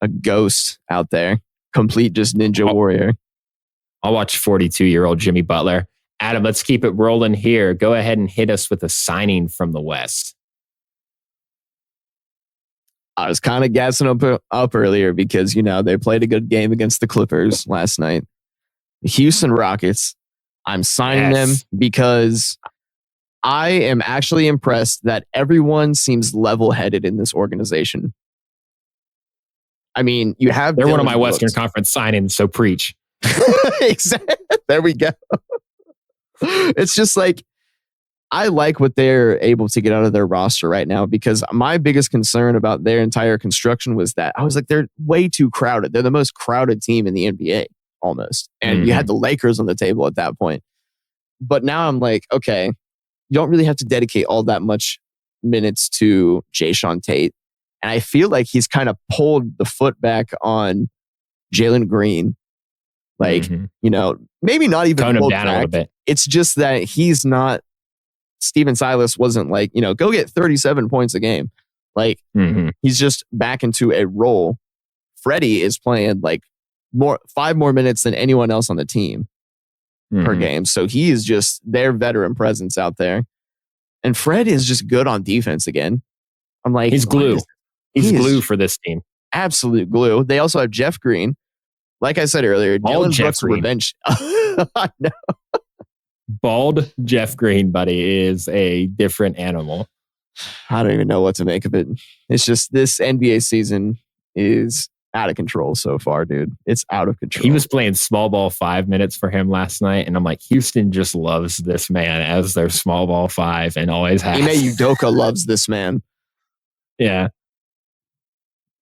A ghost out there. Complete just ninja warrior. I'll watch 42-year-old Jimmy Butler. Adam, let's keep it rolling here. Go ahead and hit us with a signing from the West. I was kind of gassing up earlier because, they played a good game against the Clippers last night. The Houston Rockets. I'm signing them because I am actually impressed that everyone seems level-headed in this organization. I mean, you have... They're one of my Western Conference signings, so preach. Exactly. There we go. It's just like, I like what they're able to get out of their roster right now, because my biggest concern about their entire construction was that I was like, they're way too crowded. They're the most crowded team in the NBA, almost. And you had the Lakers on the table at that point. But now I'm like, okay, you don't really have to dedicate all that much minutes to Jayshawn Tate. And I feel like he's kind of pulled the foot back on Jalen Green. Like, maybe not even tone him down a little bit. It's just that he's not... Steven Silas wasn't like, go get 37 points a game. Like, he's just back into a role. Freddie is playing like 5 more minutes than anyone else on the team per game. So he is just their veteran presence out there. And Fred is just good on defense again. I'm like, he's glue. He's glue for this team. Absolute glue. They also have Jeff Green. Like I said earlier, Dylan Brooks' revenge. I know. Bald Jeff Green, buddy, is a different animal. I don't even know what to make of it. It's just, this NBA season is out of control so far, dude. It's out of control. He was playing small ball 5 minutes for him last night, and I'm like, Houston just loves this man as their small ball 5 and always has. Ime Udoka loves this man. Yeah.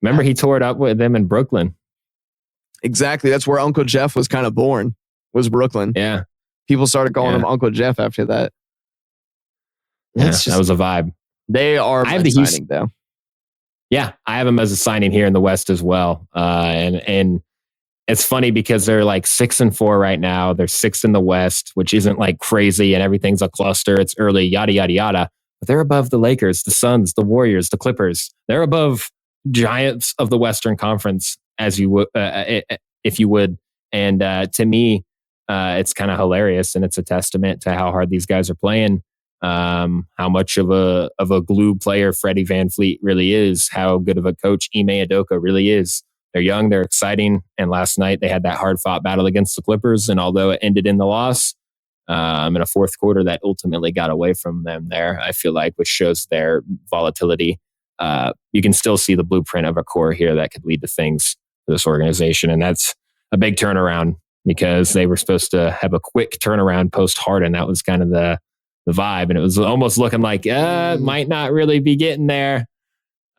Remember, he tore it up with them in Brooklyn. Exactly. That's where Uncle Jeff was kind of born, was Brooklyn. Yeah. People started calling him Uncle Jeff after that. That was a vibe. They are my signing, though. Yeah, I have them as a signing here in the West as well. And it's funny because they're like 6-4 right now. They're 6th in the West, which isn't like crazy and everything's a cluster. It's early, yada, yada, yada. But they're above the Lakers, the Suns, the Warriors, the Clippers. They're above giants of the Western Conference, as you would, if you would. And to me, it's kind of hilarious, and it's a testament to how hard these guys are playing. How much of a glue player Freddie VanVleet really is, how good of a coach Ime Udoka really is. They're young, they're exciting, and last night they had that hard-fought battle against the Clippers, and although it ended in the loss, in a fourth quarter that ultimately got away from them there, I feel like, which shows their volatility. You can still see the blueprint of a core here that could lead to things for this organization, and that's a big turnaround because they were supposed to have a quick turnaround post-Harden. That was kind of the the vibe, and it was almost looking like might not really be getting there.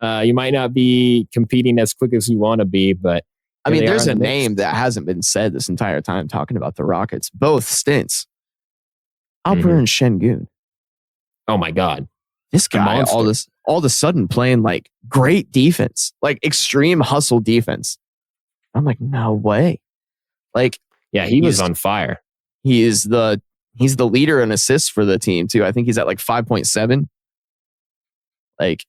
You might not be competing as quick as you want to be, but I mean, there's a name that hasn't been said this entire time talking about the Rockets, both stints. Alperen Şengün. Oh my God. This guy all of a sudden playing like great defense, like extreme hustle defense. I'm like, no way. Like, yeah, he was on fire. He's the leader in assists for the team too. I think he's at like 5.7. Like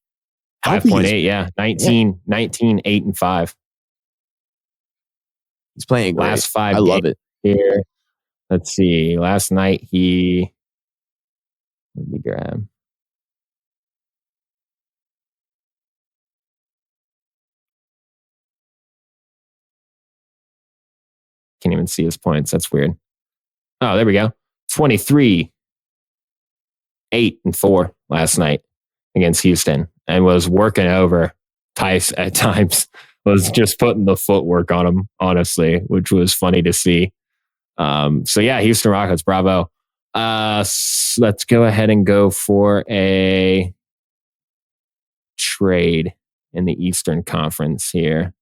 5.8, yeah. 19, 8 and 5. He's playing great. Last 5 I love it. Here. Let's see. Last night let me grab. Can't even see his points. That's weird. Oh, there we go. 23, 8 and 4 last night against Houston, and was working over Tice at times. Was just putting the footwork on him, honestly, which was funny to see. So yeah, Houston Rockets, bravo. Let's go ahead and go for a trade in the Eastern Conference here.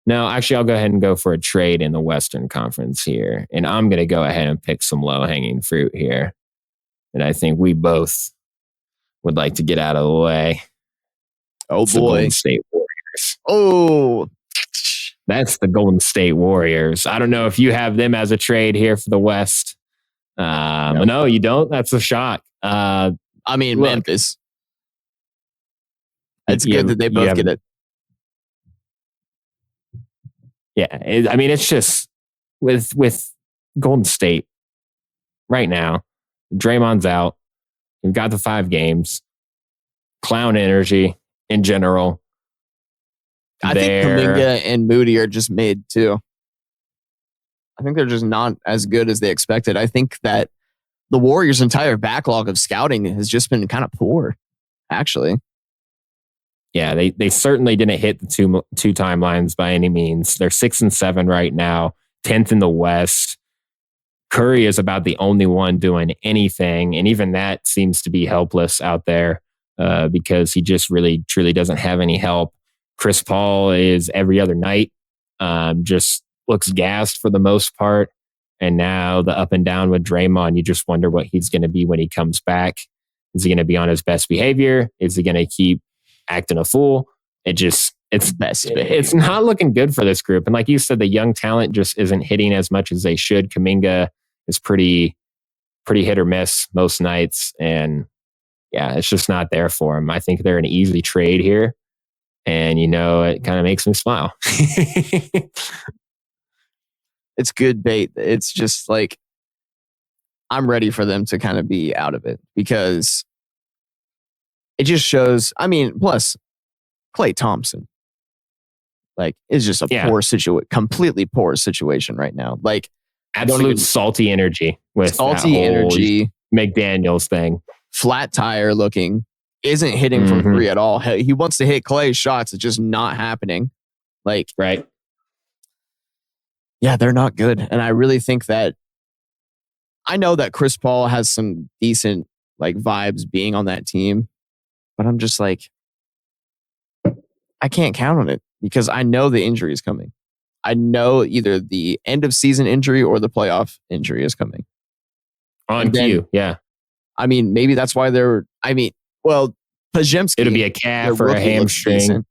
No, actually, I'll go ahead and go for a trade in the Western Conference here. And I'm going to go ahead and pick some low-hanging fruit here. And I think we both would like to get out of the way. Oh, it's boy. The Golden State Warriors. Oh, that's the Golden State Warriors. I don't know if you have them as a trade here for the West. No, you don't. That's a shock. I mean, look, Memphis. It's good that they both get it. Yeah, I mean, it's just with Golden State right now. Draymond's out. You've got the 5 games. Clown energy in general. I think Kuminga and Moody are just mid too. I think they're just not as good as they expected. I think that the Warriors' entire backlog of scouting has just been kind of poor, actually. Yeah, they certainly didn't hit the two timelines by any means. They're 6 and 7 right now, 10th in the West. Curry is about the only one doing anything, and even that seems to be helpless out there because he just really, truly doesn't have any help. Chris Paul is every other night, just looks gassed for the most part. And now the up and down with Draymond, you just wonder what he's going to be when he comes back. Is he going to be on his best behavior? Is he going to keep acting a fool? It's not looking good for this group. And like you said, the young talent just isn't hitting as much as they should. Kuminga is pretty hit or miss most nights. And yeah, it's just not there for him. I think they're an easy trade here. And, it kind of makes me smile. It's good bait. It's just like, I'm ready for them to kind of be out of it because it just shows. I mean, plus Klay Thompson, like, is just a poor situation, completely poor situation right now. Like, absolute salty energy with salty energy McDaniels thing. Flat tire looking, isn't hitting from 3 at all. He wants to hit Klay's shots. It's just not happening. Like, right. Yeah, they're not good. And I really think that I know that Chris Paul has some decent like vibes being on that team, but I'm just like, I can't count on it because I know the injury is coming. I know either the end of season injury or the playoff injury is coming. On cue, yeah. I mean, maybe that's why Pajemski. It'll be a calf or a hamstring.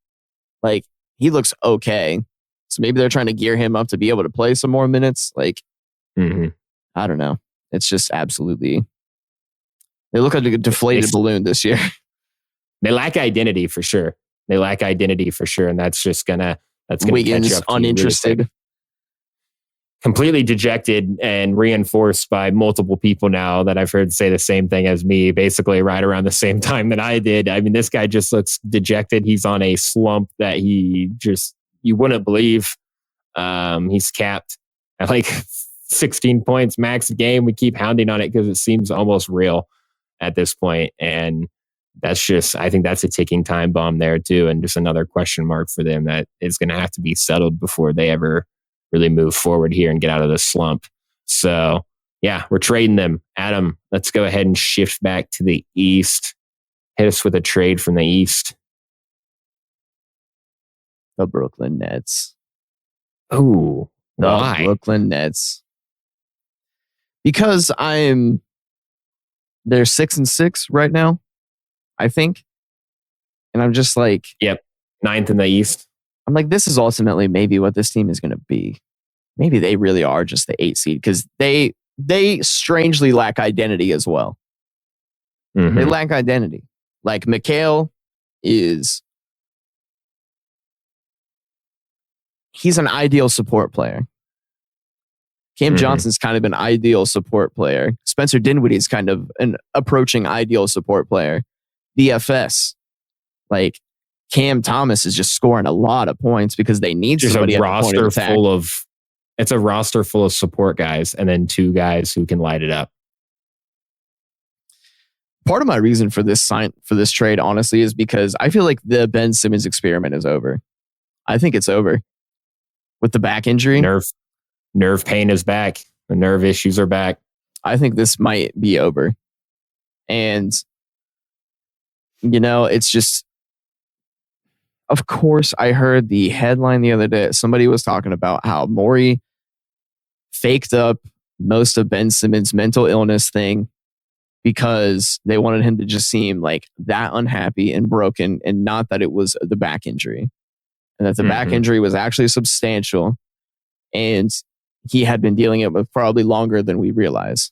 Like, he looks okay. So maybe they're trying to gear him up to be able to play some more minutes. Like, I don't know. It's just absolutely. They look like a deflated balloon this year. They lack identity for sure. And that's just gonna Wiggins catch up to uninterested. Really completely dejected and reinforced by multiple people now that I've heard say the same thing as me, basically right around the same time that I did. I mean, this guy just looks dejected. He's on a slump that you wouldn't believe. He's capped at like 16 points max a game. We keep hounding on it because it seems almost real at this point. And I think that's a ticking time bomb there too. And just another question mark for them that is going to have to be settled before they ever really move forward here and get out of this slump. So Yeah, we're trading them. Adam, let's go ahead and shift back to the East. Hit us with a trade from the East. The Brooklyn Nets. Oh, The why? Brooklyn Nets. Because they're 6-6 right now, I think. And I'm just like, yep, 9th in the East. I'm like, this is ultimately maybe what this team is going to be. Maybe they really are just the 8 seed because they strangely lack identity as well. Mm-hmm. They lack identity. Like Mikhail he's an ideal support player. Cam Johnson's kind of an ideal support player. Spencer Dinwiddie's kind of an approaching ideal support player. DFS, like Cam Thomas is just scoring a lot of points because they need Just somebody a at the point of roster attack. it's a roster full of support guys and then 2 guys who can light it up. Part of my reason for this trade, honestly, is because I feel like the Ben Simmons experiment is over. I think it's over with the back injury. Nerve pain is back. The nerve issues are back. I think this might be over. And, it's just, of course, I heard the headline the other day. Somebody was talking about how Morey faked up most of Ben Simmons' mental illness thing because they wanted him to just seem like that unhappy and broken, and not that it was the back injury. And that the back injury was actually substantial. And he had been dealing it with probably longer than we realize.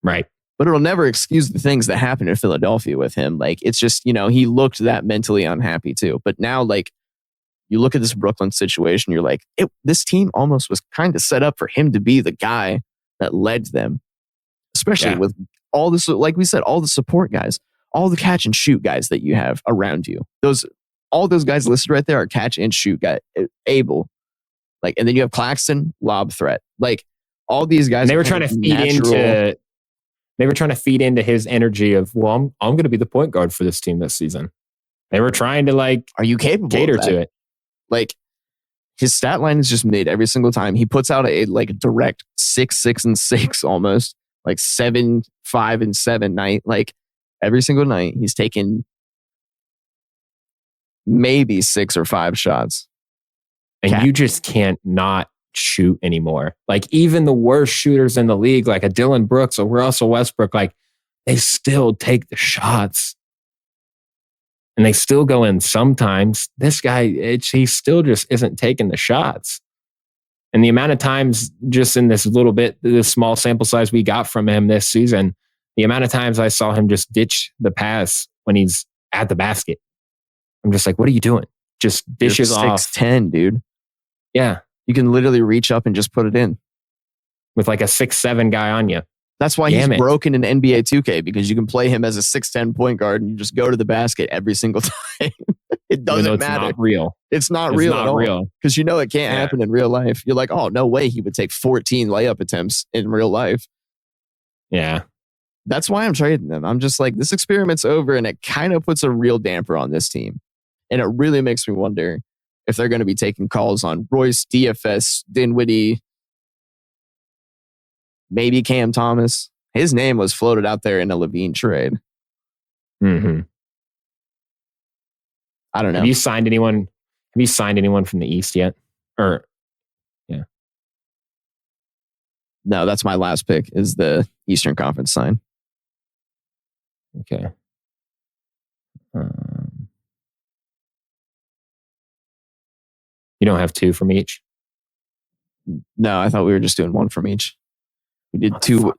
Right. But it'll never excuse the things that happened in Philadelphia with him. Like, it's just, he looked that mentally unhappy too. But now, like, you look at this Brooklyn situation, you're like, this team almost was kind of set up for him to be the guy that led them. Especially with all this, like we said, all the support guys, all the catch and shoot guys that you have around you. All those guys listed right there are catch and shoot guys, able. Like, and then you have Claxton, lob threat. Like, all these guys. And they were trying to feed into his energy of, well, I'm going to be the point guard for this team this season. They were trying to are you capable cater of that? to it? Like, his stat line is just mid every single time. He puts out a direct 6-6-6 almost, like 7-5-7 night. Like, every single night he's taking maybe 6 or 5 shots. And you just can't not shoot anymore. Like, even the worst shooters in the league, like a Dylan Brooks or Russell Westbrook, like, they still take the shots. And they still go in sometimes. This guy, he still just isn't taking the shots. And the amount of times just in this small sample size we got from him this season, the amount of times I saw him just ditch the pass when he's at the basket. I'm just like, what are you doing? Just dishes off. 6'10", dude. Yeah. You can literally reach up and just put it in. With like a 6'7" guy on you. That's why he's broken in NBA 2K, because you can play him as a 6'10" point guard and you just go to the basket every single time. It doesn't matter. It's not real. It's not real at all. Because it can't happen in real life. You're like, oh, no way he would take 14 layup attempts in real life. Yeah. That's why I'm trading them. I'm just like, this experiment's over, and it kind of puts a real damper on this team. And it really makes me wonder if they're going to be taking calls on Royce, DFS, Dinwiddie, maybe Cam Thomas. His name was floated out there in a Levine trade. Mm-hmm. I don't know. Have you signed anyone from the East yet? Or, yeah. No, that's my last pick, is the Eastern Conference sign. Okay. You don't have 2 from each? No, I thought we were just doing 1 from each. We did 2 from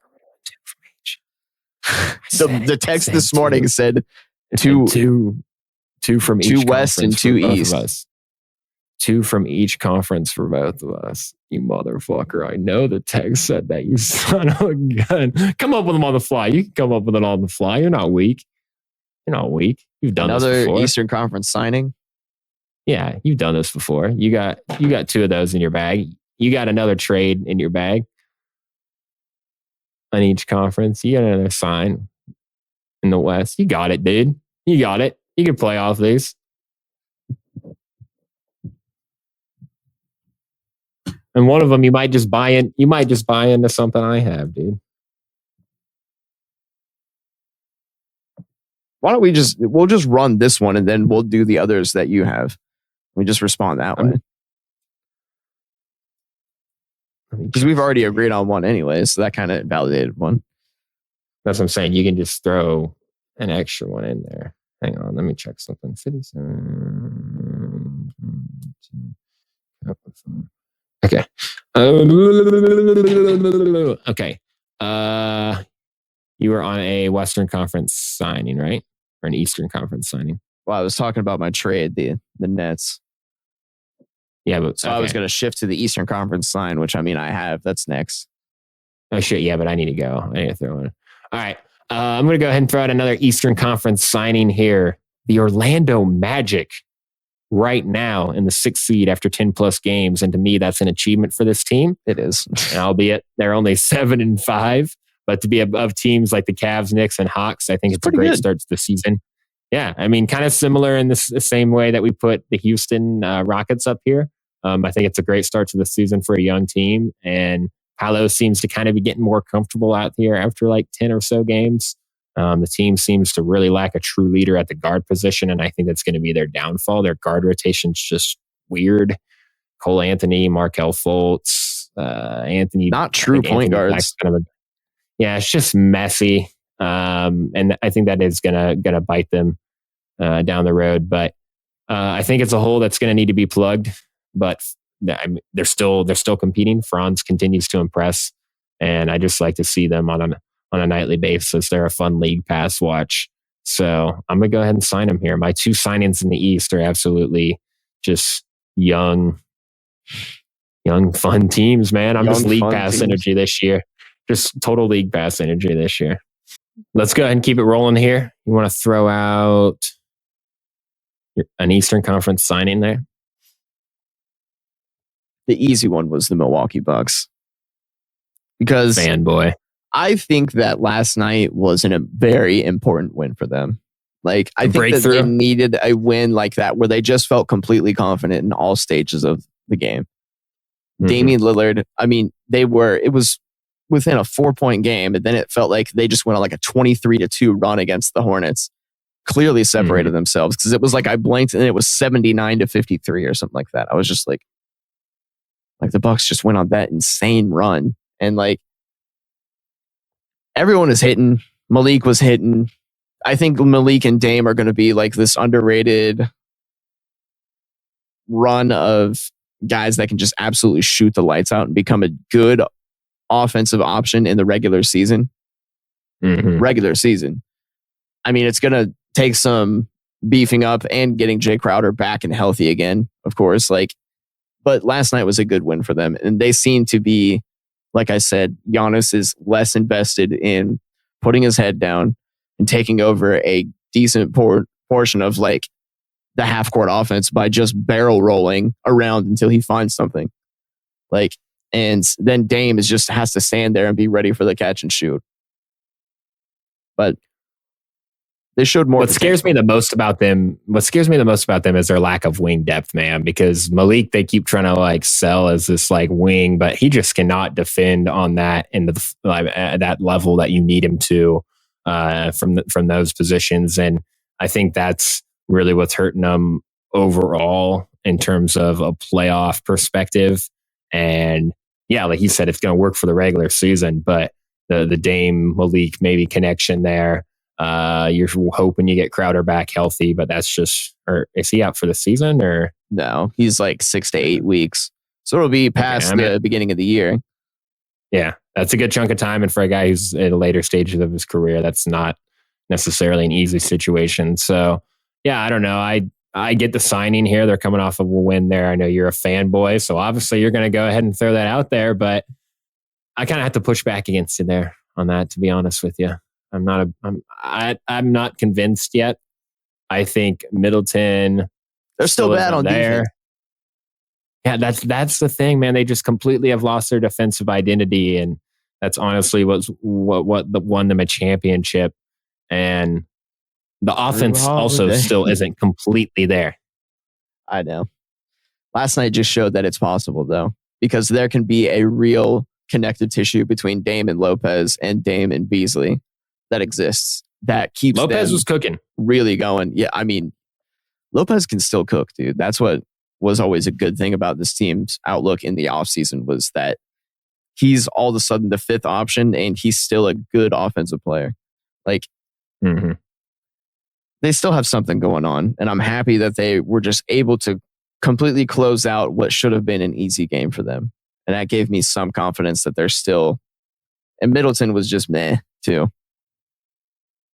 each. The text this morning said 2 from each 2 West and 2 East. 2 from each conference for both of us. You motherfucker. I know the text said that, you son of a gun. Come up with them on the fly. You can come up with it on the fly. You're not weak. You've done this before. Another Eastern Conference signing? Yeah, you've done this before. You got 2 of those in your bag. You got another trade in your bag on each conference. You got another sign in the West. You got it, dude. You got it. You can play off these. And one of them you might just buy in. You might just buy into something I have, dude. Why don't we'll just run this one and then we'll do the others that you have. We just respond that way. Because we've already agreed on one anyway, so that kind of validated one. That's what I'm saying. You can just throw an extra one in there. Hang on, let me check something. 57. Okay. Okay. You were on a Western Conference signing, right? Or an Eastern Conference signing? Well, I was talking about my trade, the Nets. Yeah, but so I was going to shift to the Eastern Conference sign, which I mean I have. That's next. Oh shit! Yeah, but I need to go. I need to throw one. All right, I'm going to go ahead and throw out another Eastern Conference signing here. The Orlando Magic, right now in the 6th seed after 10 plus games, and to me that's an achievement for this team. It is, and albeit they're only 7-5, but to be above teams like the Cavs, Knicks, and Hawks, I think it's a great start to the season. Yeah, I mean, kind of similar in the same way that we put the Houston Rockets up here. I think it's a great start to the season for a young team, and Paolo seems to kind of be getting more comfortable out here after like 10 or so games. The team seems to really lack a true leader at the guard position, and I think that's going to be their downfall. Their guard rotation's just weird. Cole Anthony, Markelle Fultz, Anthony. Not true point guards. Yeah, it's just messy. And I think that is gonna bite them down the road. But I think it's a hole that's going to need to be plugged. But they're still competing. Franz continues to impress, and I just like to see them on a nightly basis. They're a fun league pass watch. So I'm gonna go ahead and sign them here. My 2 signings in the East are absolutely just young, fun teams, man. I'm just league pass energy this year. Just total league pass energy this year. Let's go ahead and keep it rolling here. You want to throw out an Eastern Conference signing there? The easy one was the Milwaukee Bucks. Because fanboy. I think that last night was a very important win for them. Like, I think that they needed a win like that where they just felt completely confident in all stages of the game. Mm-hmm. Damian Lillard, I mean, it was within a 4-point game, and then it felt like they just went on like a 23-2 run against the Hornets. Clearly separated themselves, because it was like I blinked and it was 79-53 or something like that. I was just like the Bucks just went on that insane run, and like everyone is hitting. Malik was hitting. I think Malik and Dame are going to be like this underrated run of guys that can just absolutely shoot the lights out and become a good offensive option in the regular season. Mm-hmm. Regular season. I mean, it's going to take some beefing up and getting Jay Crowder back and healthy again, of course. But last night was a good win for them. And they seem to be, like I said, Giannis is less invested in putting his head down and taking over a decent portion of like the half court offense by just barrel rolling around until he finds something. And then Dame has to stand there and be ready for the catch and shoot. But they showed more. What scares me the most about them is their lack of wing depth, man. Because Malik, they keep trying to like sell as this like wing, but he just cannot defend on that at that level that you need him to from those positions. And I think that's really what's hurting them overall in terms of a playoff perspective. And yeah, like you said, it's going to work for the regular season, but the Dame Malik maybe connection there. You're hoping you get Crowder back healthy, but that's just, or is he out for the season or? No, he's like 6 to 8 weeks. So it'll be past the beginning of the year. Yeah, that's a good chunk of time. And for a guy who's in the later stages of his career, that's not necessarily an easy situation. So yeah, I don't know. I get the signing here. They're coming off of a win there. I know you're a fanboy, so obviously you're going to go ahead and throw that out there, but I kind of have to push back against you there on that, to be honest with you. I'm not convinced yet. I think Middleton. They're still bad on there. Defense. Yeah, that's the thing, man. They just completely have lost their defensive identity, and that's honestly what won them a championship. And the offense also still isn't completely there. I know. Last night just showed that it's possible, though. because there can be a real connective tissue between Dame and Lopez and Dame and Beasley that exists that keeps Lopez them was cooking. really going. Yeah, I mean, Lopez can still cook, dude. That's what was always a good thing about this team's outlook in the offseason was that he's all of a sudden the fifth option and he's still a good offensive player. Like, they still have something going on. And I'm happy that they were just able to completely close out what should have been an easy game for them. And that gave me some confidence that they're still... And Middleton was just meh, too.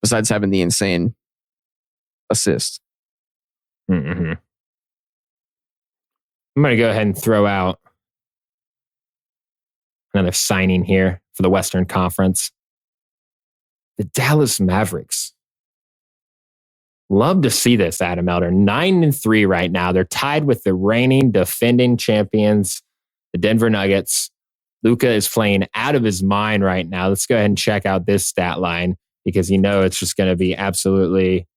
Besides having the insane assist. I'm going to go ahead and throw out another signing here for the Western Conference. The Dallas Mavericks. Love to see this, Adam Elder. 9-3 right now. They're tied with the reigning defending champions, the Denver Nuggets. Luka is playing out of his mind right now. Let's go ahead and check out this stat line because you know it's just going to be absolutely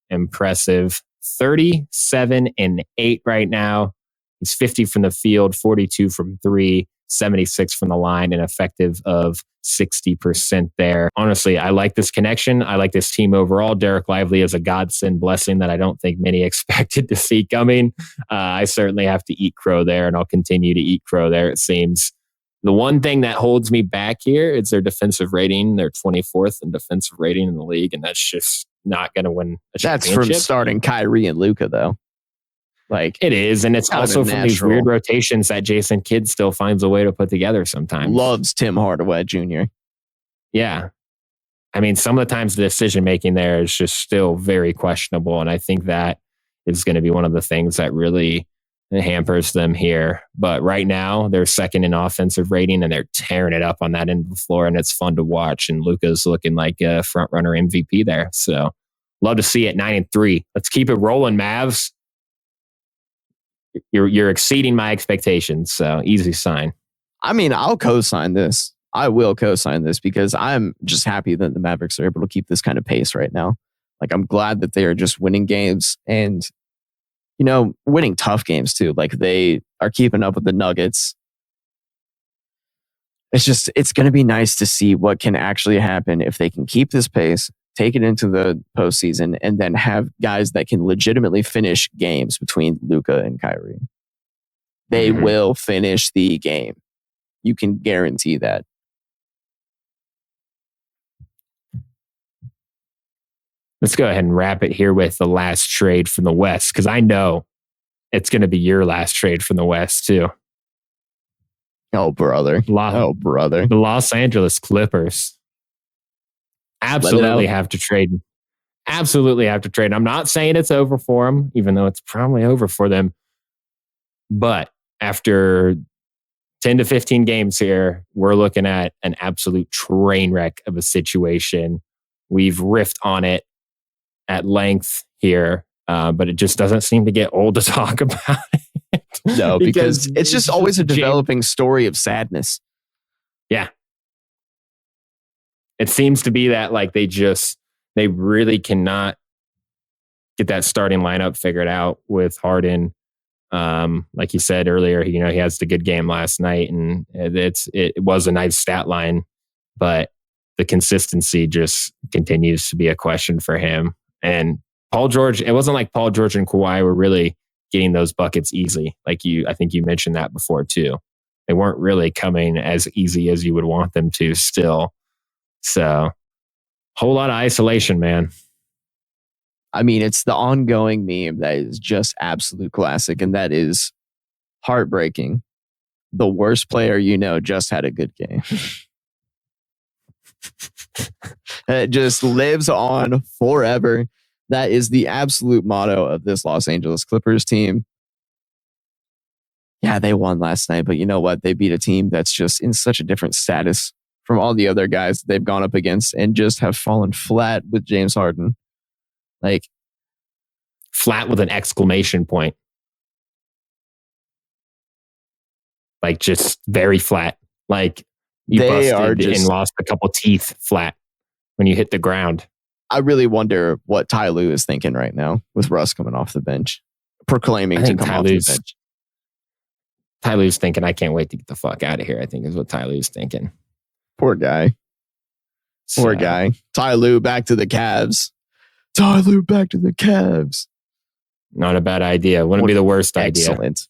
impressive. 37-8 right now. He's 50 from the field, 42 from three, 76 from the line, an effective of 60% there. Honestly, I like this connection. I like this team overall. Derek Lively is a godsend blessing that I don't think many expected to see coming. I certainly have to eat crow there, and I'll continue to eat crow there, it seems. The one thing that holds me back here is their defensive rating. They're 24th in defensive rating in the league, and that's just not going to win a championship. That's from starting Kyrie and Luka, though. Like, it is, and it's also from these weird rotations that Jason Kidd still finds a way to put together sometimes. Loves Tim Hardaway Jr. Yeah. I mean, some of the times the decision-making there is just still very questionable, and I think that is going to be one of the things that really hampers them here. But right now, they're second in offensive rating, and they're tearing it up on that end of the floor, and it's fun to watch, and Luka's looking like a front-runner MVP there. So, love to see it, 9-3. Let's keep it rolling, Mavs. You're exceeding my expectations, so easy sign. I mean, I'll co-sign this. I will co-sign this because I'm just happy that the Mavericks are able to keep this kind of pace right now. Like, I'm glad that they are just winning games and, you know, winning tough games too. Like, they are keeping up with the Nuggets. It's going to be nice to see what can actually happen if they can keep this pace, take it into the postseason, and then have guys that can legitimately finish games between Luka and Kyrie. They will finish the game. You can guarantee that. Let's go ahead and wrap it here with the last trade from the West, because I know it's going to be your last trade from the West too. Oh, brother. The Los Angeles Clippers. Absolutely have to trade. Absolutely have to trade. I'm not saying it's over for them, even though it's probably over for them. But after 10 to 15 games here, we're looking at an absolute train wreck of a situation. We've riffed on it at length here, but it just doesn't seem to get old to talk about it. No, because it's just always a developing story of sadness. Yeah. It seems to be that like they really cannot get that starting lineup figured out with Harden. Like you said earlier, he has the good game last night, and it was a nice stat line, but the consistency just continues to be a question for him. And Paul George, it wasn't like Paul George and Kawhi were really getting those buckets easy. I think you mentioned that before too. They weren't really coming as easy as you would want them to still. So, whole lot of isolation, man. I mean, it's the ongoing meme that is just absolute classic, and that is heartbreaking. The worst player you know just had a good game. It just lives on forever. That is the absolute motto of this Los Angeles Clippers team. Yeah, they won last night, but you know what? They beat a team that's just in such a different status from all the other guys they've gone up against and just have fallen flat with James Harden. Like, flat with an exclamation point. Like, just very flat. Like, you busted and lost a couple teeth flat when you hit the ground. I really wonder what Ty Lue is thinking right now with Russ coming off the bench, proclaiming to come off the bench. Ty Lue's thinking, I can't wait to get the fuck out of here, I think is what Ty Lue's thinking. Poor guy. Poor guy. Ty Lue back to the Cavs. Ty Lue back to the Cavs. Not a bad idea. Wouldn't be the worst idea. Excellent.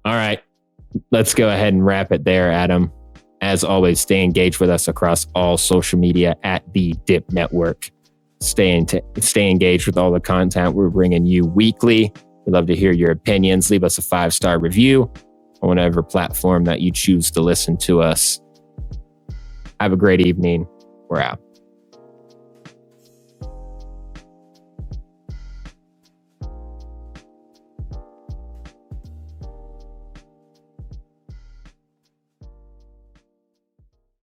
All right. Let's go ahead and wrap it there, Adam. As always, stay engaged with us across all social media at the Dip Network. Stay engaged with all the content we're bringing you weekly. We'd love to hear your opinions. Leave us a 5-star review on whatever platform that you choose to listen to us. Have a great evening. We're out.